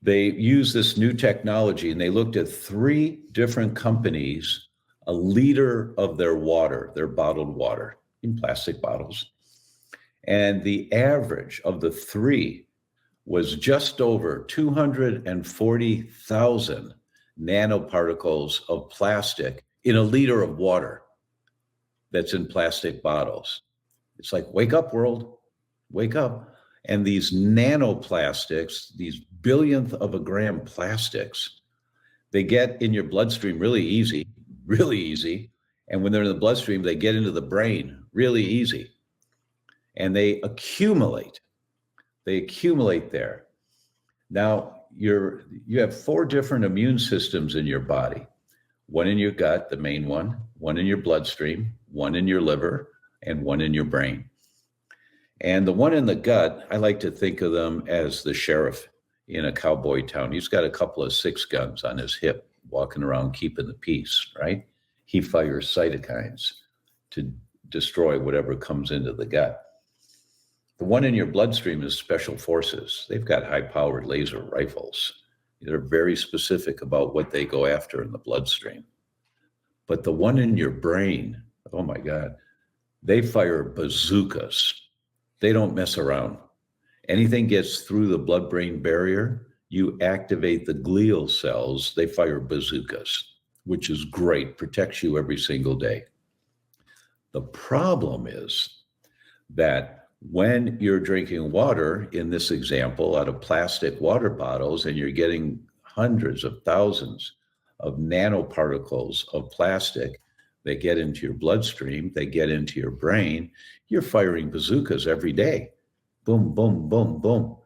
they use this new technology and they looked at 3 different companies, a liter of their water, their bottled water in plastic bottles. And the average of the 3 was just over 240,000 nanoparticles of plastic in a liter of water. that's in plastic bottles. It's like, wake up, world, wake up. And these nanoplastics, these billionth of a gram plastics, they get in your bloodstream really easy, really easy. And when they're in the bloodstream, they get into the brain really easy. And they accumulate there. Now, you have 4 different immune systems in your body. One in your gut, the main one in your bloodstream, one in your liver, and one in your brain. And the one in the gut, I like to think of them as the sheriff in a cowboy town. He's got a couple of 6 guns on his hip, walking around keeping the peace, right? He fires cytokines to destroy whatever comes into the gut. The one in your bloodstream is special forces. They've got high-powered laser rifles. They're very specific about what they go after in the bloodstream. But the one in your brain, oh my God, they fire bazookas. They don't mess around. Anything gets through the blood-brain barrier, you activate the glial cells, they fire bazookas, which is great, protects you every single day. The problem is that when you're drinking water, in this example, out of plastic water bottles, and you're getting hundreds of thousands of nanoparticles of plastic, they get into your bloodstream, they get into your brain, you're firing bazookas every day. Boom, boom, boom, boom.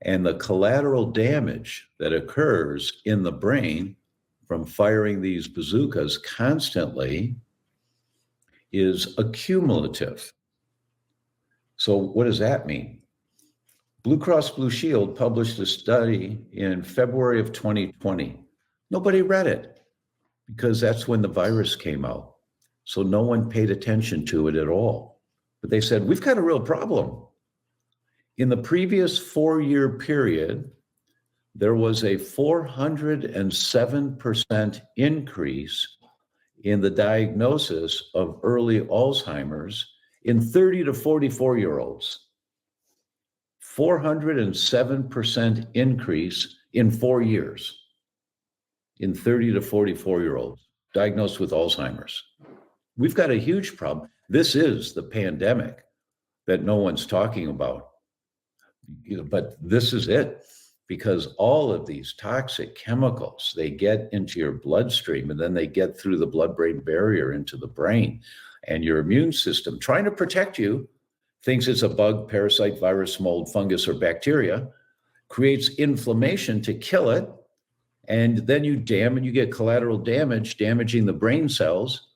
And the collateral damage that occurs in the brain from firing these bazookas constantly is accumulative. So what does that mean? Blue Cross Blue Shield published a study in February of 2020. Nobody read it because that's when the virus came out. So no one paid attention to it at all. But they said, we've got a real problem. In the previous 4-year period, there was a 407% increase in the diagnosis of early Alzheimer's in 30 to 44-year-olds. 407% increase in 4 years in 30 to 44-year-olds diagnosed with Alzheimer's. We've got a huge problem. This is the pandemic that no one's talking about. But this is it, because all of these toxic chemicals, they get into your bloodstream and then they get through the blood-brain barrier into the brain. And your immune system, trying to protect you, thinks it's a bug, parasite, virus, mold, fungus, or bacteria, creates inflammation to kill it. And then you get collateral damage, damaging the brain cells.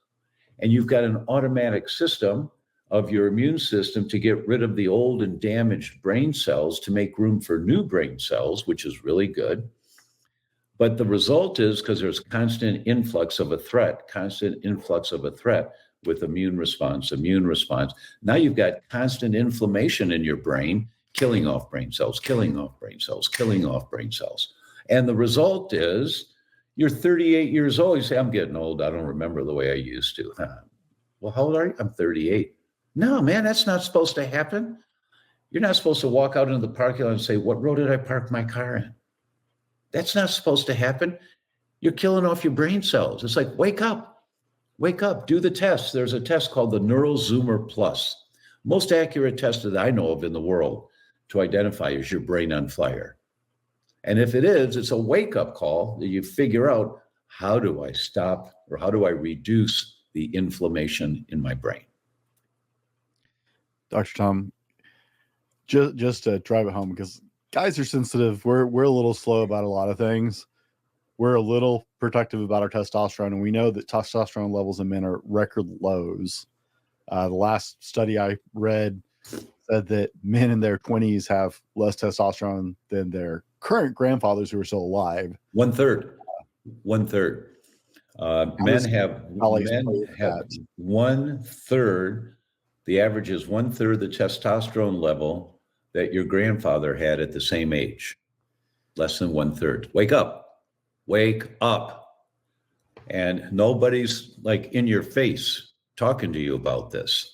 And you've got an automatic system of your immune system to get rid of the old and damaged brain cells to make room for new brain cells, which is really good. But the result is, because there's constant influx of a threat with immune response. Now you've got constant inflammation in your brain, killing off brain cells. And the result is you're 38 years old. You say, I'm getting old. I don't remember the way I used to. Well, how old are you? I'm 38. No, man, that's not supposed to happen. You're not supposed to walk out into the parking lot and say, what road did I park my car in? That's not supposed to happen. You're killing off your brain cells. It's like, wake up, do the test. There's a test called the Neural Zoomer Plus. Most accurate test that I know of in the world to identify is your brain on fire. And if it is, it's a wake-up call that you figure out, how do I stop or how do I reduce the inflammation in my brain? Dr. Tom, just to drive it home, because guys are sensitive. We're a little slow about a lot of things. We're a little protective about our testosterone, and we know that testosterone levels in men are record lows. The last study I read said that men in their 20s have less testosterone than their current grandfathers who are still alive. One third. Men have 1/3. The average is 1/3 the testosterone level that your grandfather had at the same age. Less than 1/3. Wake up. And nobody's like in your face talking to you about this.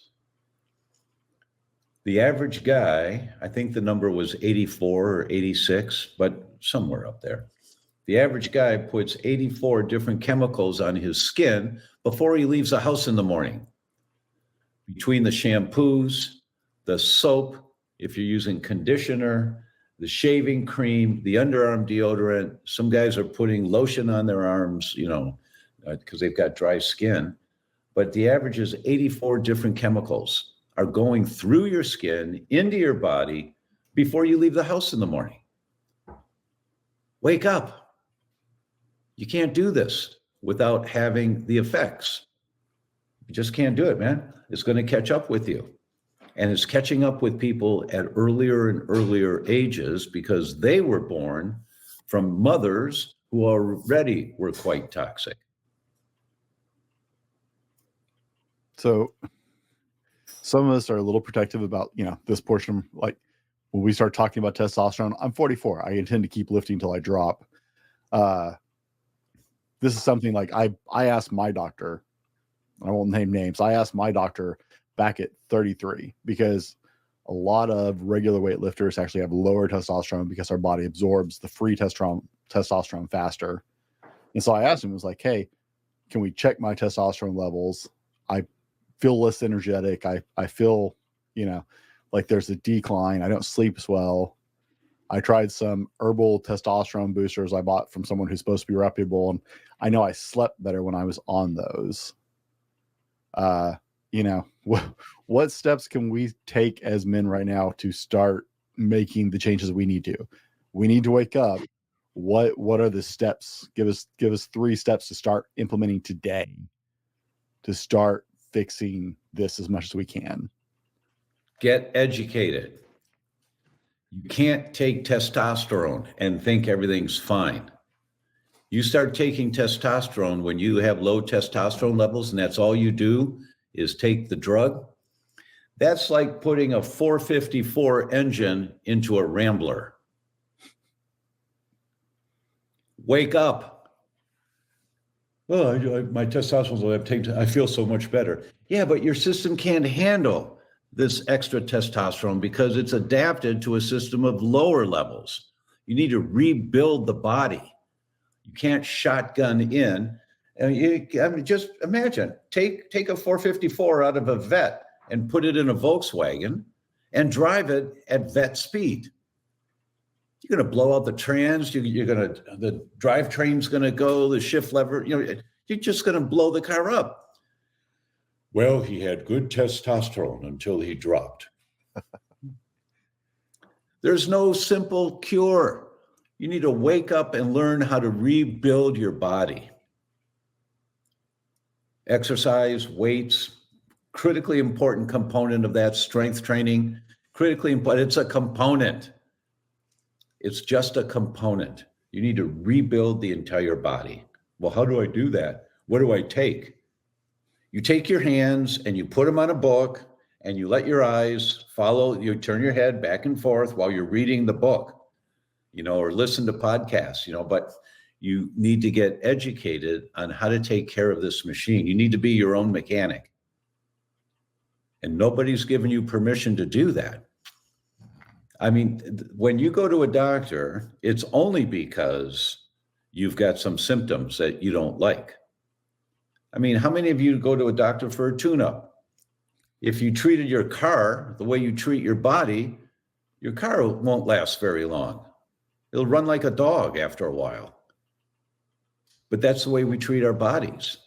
The average guy, I think the number was 84 or 86, but somewhere up there. The average guy puts 84 different chemicals on his skin before he leaves the house in the morning. between the shampoos, the soap, if you're using conditioner, the shaving cream, the underarm deodorant. Some guys are putting lotion on their arms, because they've got dry skin. But the average is 84 different chemicals are going through your skin into your body before you leave the house in the morning. Wake up. You can't do this without having the effects. You just can't do it, man. It's going to catch up with you. And it's catching up with people at earlier and earlier ages because they were born from mothers who already were quite toxic. So some of us are a little protective about, this portion. Like when we start talking about testosterone, I'm 44. I intend to keep lifting till I drop. This is something like I asked my doctor, I won't name names. I asked my doctor back at 33 because a lot of regular weightlifters actually have lower testosterone because our body absorbs the free testosterone faster. And so I asked him, I was like, hey, can we check my testosterone levels? I feel less energetic. I feel, like there's a decline. I don't sleep as well. I tried some herbal testosterone boosters I bought from someone who's supposed to be reputable, and I know I slept better when I was on those. What steps can we take as men right now to start making the changes we need to? We need to wake up. What are the steps? Give us 3 steps to start implementing today to start fixing this as much as we can. Get educated. You can't take testosterone and think everything's fine. You start taking testosterone when you have low testosterone levels, and that's all you do is take the drug. That's like putting a 454 engine into a Rambler. Wake up. Well, my testosterone level, I feel so much better. Yeah, but your system can't handle this extra testosterone because it's adapted to a system of lower levels. You need to rebuild the body. You can't shotgun in. Just imagine, take a 454 out of a vet and put it in a Volkswagen and drive it at vet speed. You're going to blow out the trans. The drivetrain's going to go, the shift lever. You're just going to blow the car up. Well, he had good testosterone until he dropped. There's no simple cure. You need to wake up and learn how to rebuild your body. Exercise, weights, critically important component of that. Strength training, critically important. It's a component. It's just a component. You need to rebuild the entire body. Well, how do I do that? What do I take? You take your hands and you put them on a book and you let your eyes follow, you turn your head back and forth while you're reading the book, or listen to podcasts, but you need to get educated on how to take care of this machine. You need to be your own mechanic. And nobody's given you permission to do that. I mean, when you go to a doctor, it's only because you've got some symptoms that you don't like. I mean, how many of you go to a doctor for a tune-up? If you treated your car the way you treat your body, your car won't last very long. It'll run like a dog after a while. But that's the way we treat our bodies.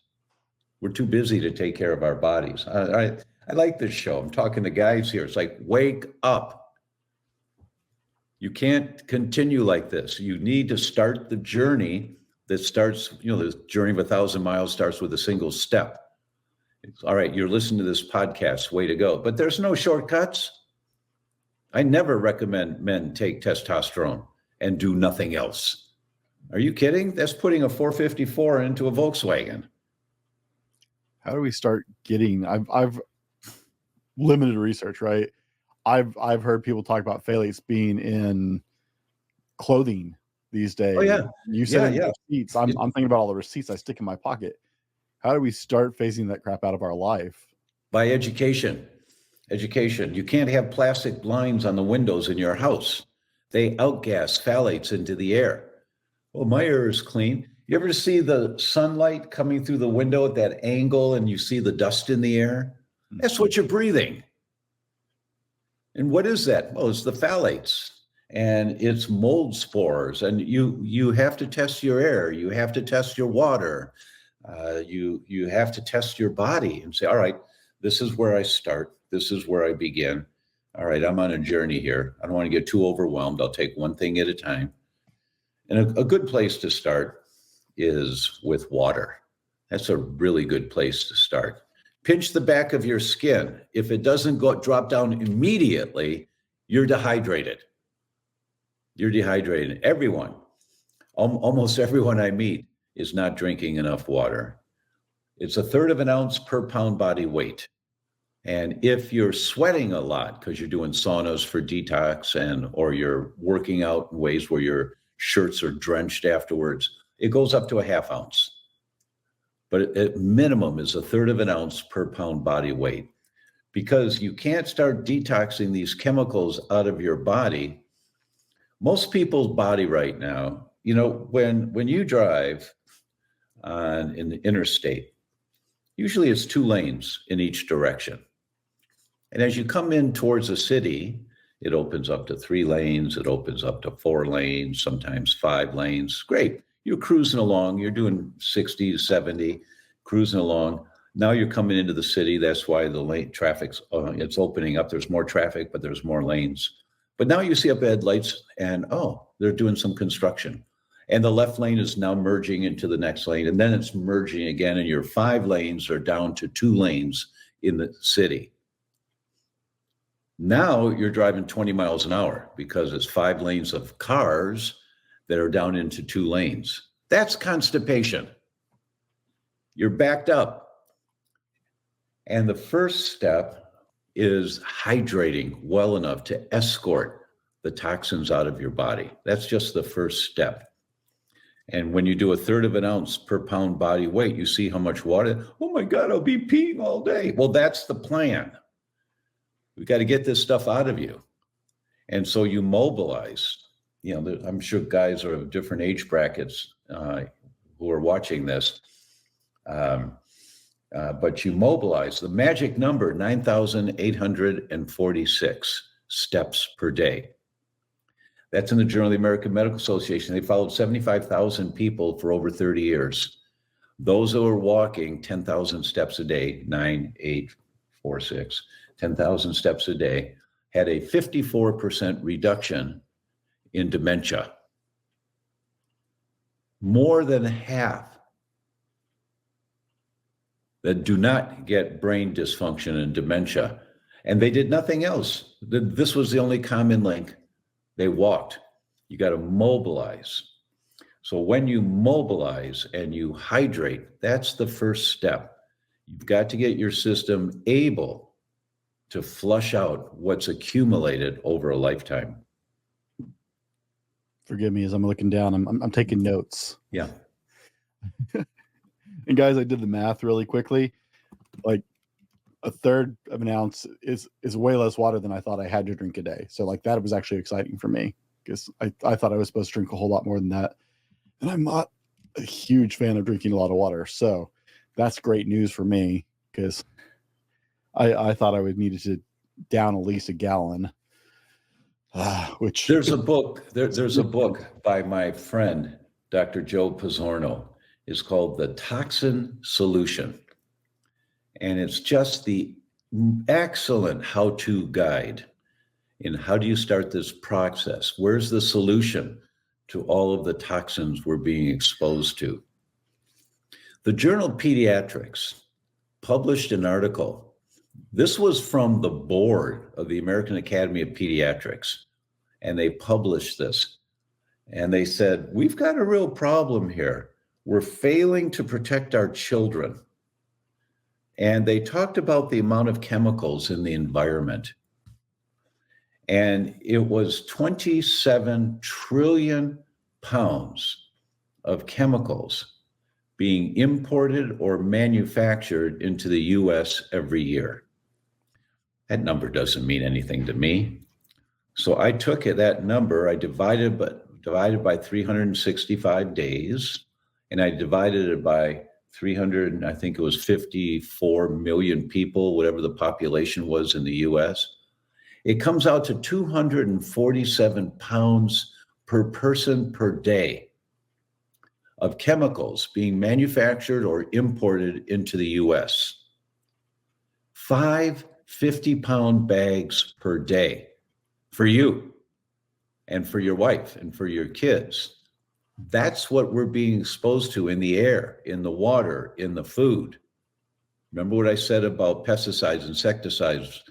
We're too busy to take care of our bodies. I like this show. I'm talking to guys here. It's like, wake up. You can't continue like this. You need to start the journey that starts, the journey of 1,000 miles starts with a single step. All right, you're listening to this podcast, way to go. But there's no shortcuts. I never recommend men take testosterone and do nothing else. Are you kidding? That's putting a 454 into a Volkswagen. How do we start getting, I've limited research, right? I've heard people talk about phthalates being in clothing these days. Oh, yeah. You said receipts. I'm thinking about all the receipts I stick in my pocket. How do we start phasing that crap out of our life? By education. Education. You can't have plastic blinds on the windows in your house. They outgas phthalates into the air. Well, my air is clean. You ever see the sunlight coming through the window at that angle and you see the dust in the air? That's what you're breathing. And what is that? Well, it's the phthalates, and it's mold spores. And you have to test your air. You have to test your water. You have to test your body and say, all right, this is where I start. This is where I begin. All right, I'm on a journey here. I don't want to get too overwhelmed. I'll take one thing at a time. And a good place to start is with water. That's a really good place to start. Pinch the back of your skin. If it doesn't drop down immediately, you're dehydrated. You're dehydrated. Everyone, almost everyone I meet is not drinking enough water. It's 1/3 of an ounce per pound body weight. And if you're sweating a lot because you're doing saunas for detox or you're working out in ways where your shirts are drenched afterwards, it goes up to 1/2 ounce. But at minimum is 1/3 of an ounce per pound body weight, because you can't start detoxing these chemicals out of your body. Most people's body right now, when you drive in the interstate, usually it's 2 lanes in each direction. And as you come in towards a city, it opens up to 3 lanes, it opens up to 4 lanes, sometimes 5 lanes. Great. You're cruising along, you're doing 60 to 70, cruising along. Now you're coming into the city. That's why the lane traffic's it's opening up. There's more traffic, but there's more lanes. But now you see up ahead lights and, they're doing some construction. And the left lane is now merging into the next lane. And then it's merging again, and your 5 lanes are down to 2 lanes in the city. Now you're driving 20 miles an hour because it's 5 lanes of cars that are down into 2 lanes. That's constipation. You're backed up. And the first step is hydrating well enough to escort the toxins out of your body. That's just the first step. And when you do 1/3 of an ounce per pound body weight, you see how much water. Oh my God, I'll be peeing all day. Well, that's the plan. We've got to get this stuff out of you. And so you mobilize. I'm sure guys are of different age brackets who are watching this. But you mobilize. The magic number, 9,846 steps per day. That's in the Journal of the American Medical Association. They followed 75,000 people for over 30 years. Those who are walking 10,000 steps a day, 9,846, 10,000 steps a day, had a 54% reduction in dementia. More than half that do not get brain dysfunction and dementia. And they did nothing else. This was the only common link. They walked. You got to mobilize. So when you mobilize and you hydrate, that's the first step. You've got to get your system able to flush out what's accumulated over a lifetime. Forgive me as I'm looking down. I'm taking notes. Yeah. And guys, I did the math really quickly. Like 1/3 of an ounce is way less water than I thought I had to drink a day. So like that was actually exciting for me, because I thought I was supposed to drink a whole lot more than that. And I'm not a huge fan of drinking a lot of water. So that's great news for me, because I thought I would need to down at least a gallon. Which there's a book. There's a book by my friend, Dr. Joe Pizzorno. It's called The Toxin Solution. And it's just the excellent how-to guide in how do you start this process? Where's the solution to all of the toxins we're being exposed to? The Journal of Pediatrics published an article. This was from the board of the American Academy of Pediatrics, and they published this. And they said, we've got a real problem here. We're failing to protect our children. And they talked about the amount of chemicals in the environment. And it was 27 trillion pounds of chemicals being imported or manufactured into the US every year. That number doesn't mean anything to me. So I took that number, I divided by 365 days, and I divided it by 300, I think it was 54 million people, whatever the population was in the US. It comes out to 247 pounds per person per day of chemicals being manufactured or imported into the US. 5 50-pound bags per day for you and for your wife and for your kids. That's what we're being exposed to in the air, in the water, in the food. Remember what I said about pesticides, insecticides,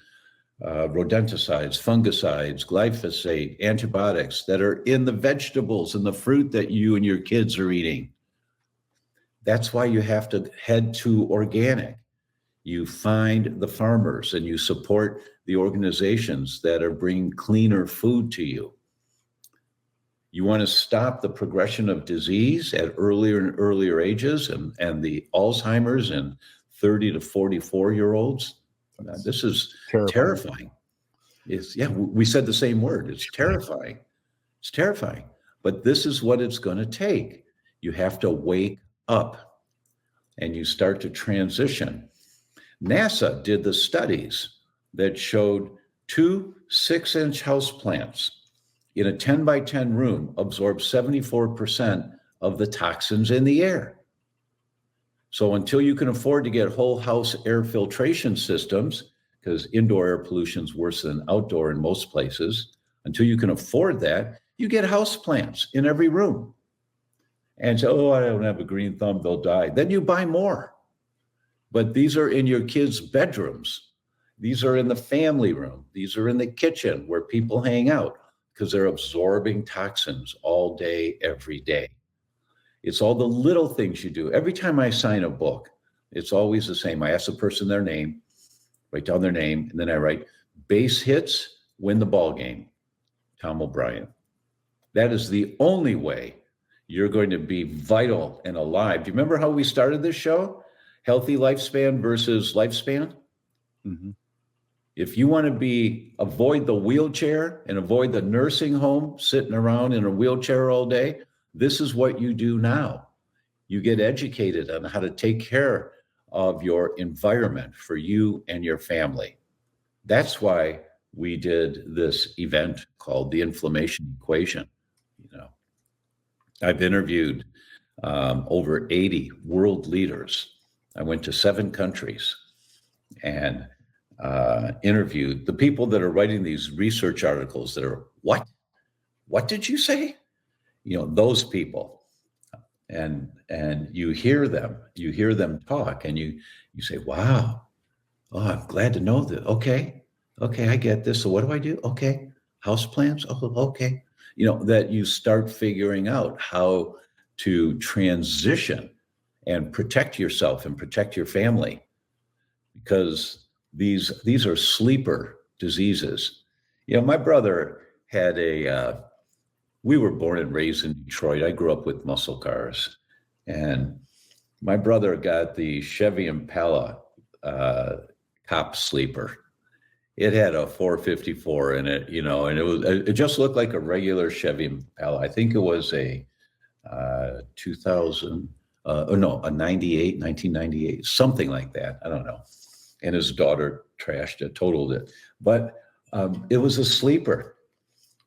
rodenticides, fungicides, glyphosate, antibiotics that are in the vegetables and the fruit that you and your kids are eating. That's why you have to head to organic. You find the farmers and you support the organizations that are bringing cleaner food to you. You want to stop the progression of disease at earlier and earlier ages and the Alzheimer's in 30 to 44-year-olds. This is terrifying. We said the same word. It's terrifying. It's terrifying. But this is what it's going to take. You have to wake up and you start to transition. NASA did the studies that showed 2 6-inch houseplants in a 10 by 10 room absorb 74% of the toxins in the air. So until you can afford to get whole house air filtration systems, because indoor air pollution is worse than outdoor in most places, until you can afford that, you get houseplants in every room. And say, oh, I don't have a green thumb, they'll die. Then you buy more. But these are in your kids' bedrooms. These are in the family room. These are in the kitchen where people hang out because they're absorbing toxins all day, every day. It's all the little things you do. Every time I sign a book, it's always the same. I ask the person their name, write down their name, and then I write, base hits win the ball game, Tom O'Brien. That is the only way you're going to be vital and alive. Do you remember how we started this show? Healthy lifespan versus lifespan. Mm-hmm. If you want to avoid the wheelchair and avoid the nursing home, sitting around in a wheelchair all day, this is what you do now. You get educated on how to take care of your environment for you and your family. That's why we did this event called the Inflammation Equation. I've interviewed over 80 world leaders. I went to 7 countries and interviewed the people that are writing these research articles that are, what did you say? Those people. And you hear them talk and you say, wow, oh, I'm glad to know that. Okay, I get this. So what do I do? Okay, houseplants. Oh, okay. That you start figuring out how to transition and protect yourself and protect your family, because these are sleeper diseases. My brother had we were born and raised in Detroit. I grew up with muscle cars, and my brother got the Chevy Impala cop sleeper. It had a 454 in it, and it just looked like a regular Chevy Impala. I think it was a 1998, something like that. I don't know. And his daughter trashed it, totaled it. But it was a sleeper,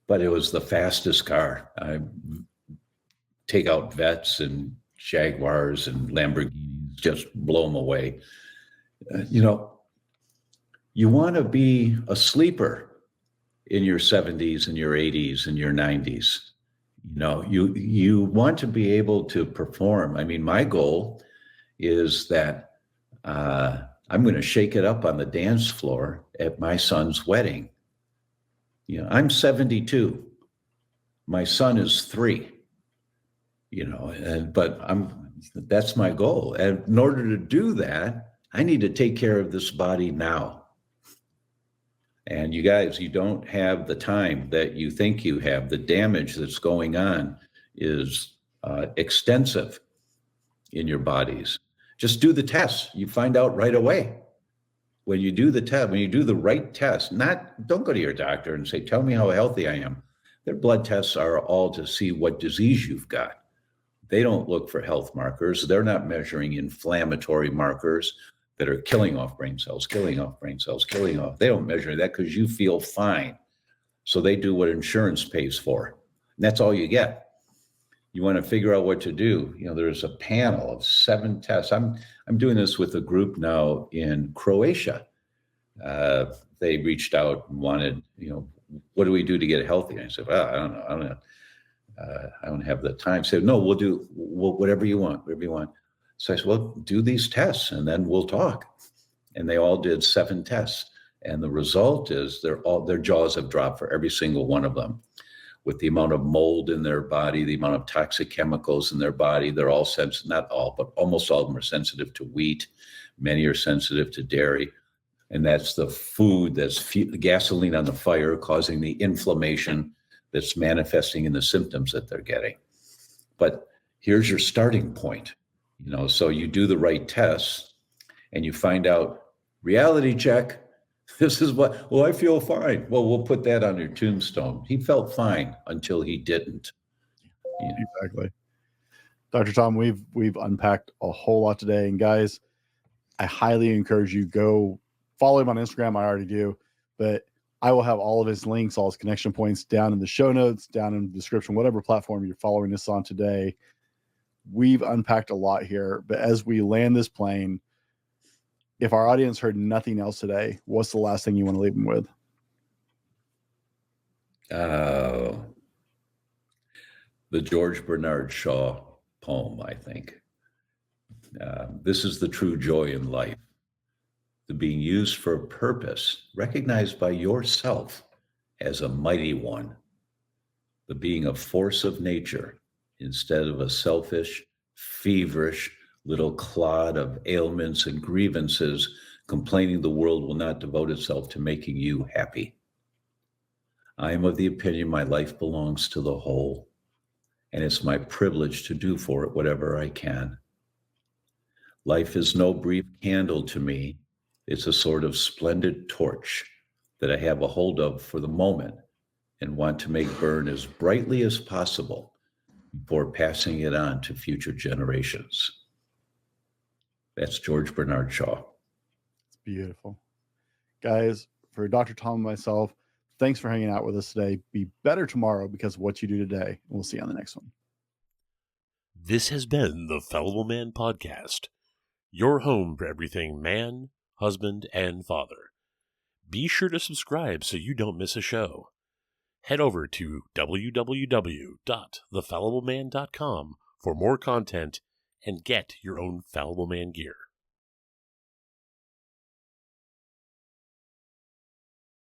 but it was the fastest car. I take out Vets and Jaguars and Lamborghinis, just blow them away. You want to be a sleeper in your 70s and your 80s and your 90s. You want to be able to perform. I mean, my goal is that I'm going to shake it up on the dance floor at my son's wedding. I'm 72. My son is 3. But that's my goal. And in order to do that, I need to take care of this body now. And you guys, you don't have the time that you think you have. The damage that's going on is extensive in your bodies. Just do the test. You find out right away. When you do the test, when you do the right test, don't go to your doctor and say, tell me how healthy I am. Their blood tests are all to see what disease you've got. They don't look for health markers. They're not measuring inflammatory markers that are killing off brain cells, killing off brain cells, killing off. They don't measure that because you feel fine. So they do what insurance pays for. And that's all you get. You want to figure out what to do. There's a panel of 7 tests. I'm doing this with a group now in Croatia. They reached out and wanted, what do we do to get healthy? And I said, well, I don't know. I don't have the time. Said, no, we'll do whatever you want, So I said, well, do these tests and then we'll talk. And they all did 7 tests. And the result is their jaws have dropped for every single one of them. With the amount of mold in their body, the amount of toxic chemicals in their body, they're all sensitive, not all, but almost all of them are sensitive to wheat. Many are sensitive to dairy. And that's the food that's gasoline on the fire, causing the inflammation that's manifesting in the symptoms that they're getting. But here's your starting point. So you do the right tests and you find out, reality check, this is what, I feel fine. Well, we'll put that on your tombstone. He felt fine until he didn't. Exactly. Dr. Tom, we've unpacked a whole lot today. And guys, I highly encourage you, go follow him on Instagram. I already do, but I will have all of his links, all his connection points down in the show notes, down in the description, whatever platform you're following us on today. We've unpacked a lot here, but as we land this plane, if our audience heard nothing else today, what's the last thing you want to leave them with? The George Bernard Shaw poem, I think. This is the true joy in life. The being used for a purpose, recognized by yourself as a mighty one. The being a force of nature instead of a selfish, feverish little clod of ailments and grievances, complaining the world will not devote itself to making you happy. I am of the opinion my life belongs to the whole, and it's my privilege to do for it whatever I can. Life is no brief candle to me. It's a sort of splendid torch that I have a hold of for the moment and want to make burn as brightly as possible before passing it on to future generations. That's George Bernard Shaw. It's beautiful. Guys, for Dr. Tom and myself, thanks for hanging out with us today. Be better tomorrow because of what you do today. We'll see you on the next one. This has been the Fallible Man Podcast, your home for everything man, husband, and father. Be sure to subscribe so you don't miss a show. Head over to www.thefallibleman.com for more content and get your own Fallible Man gear.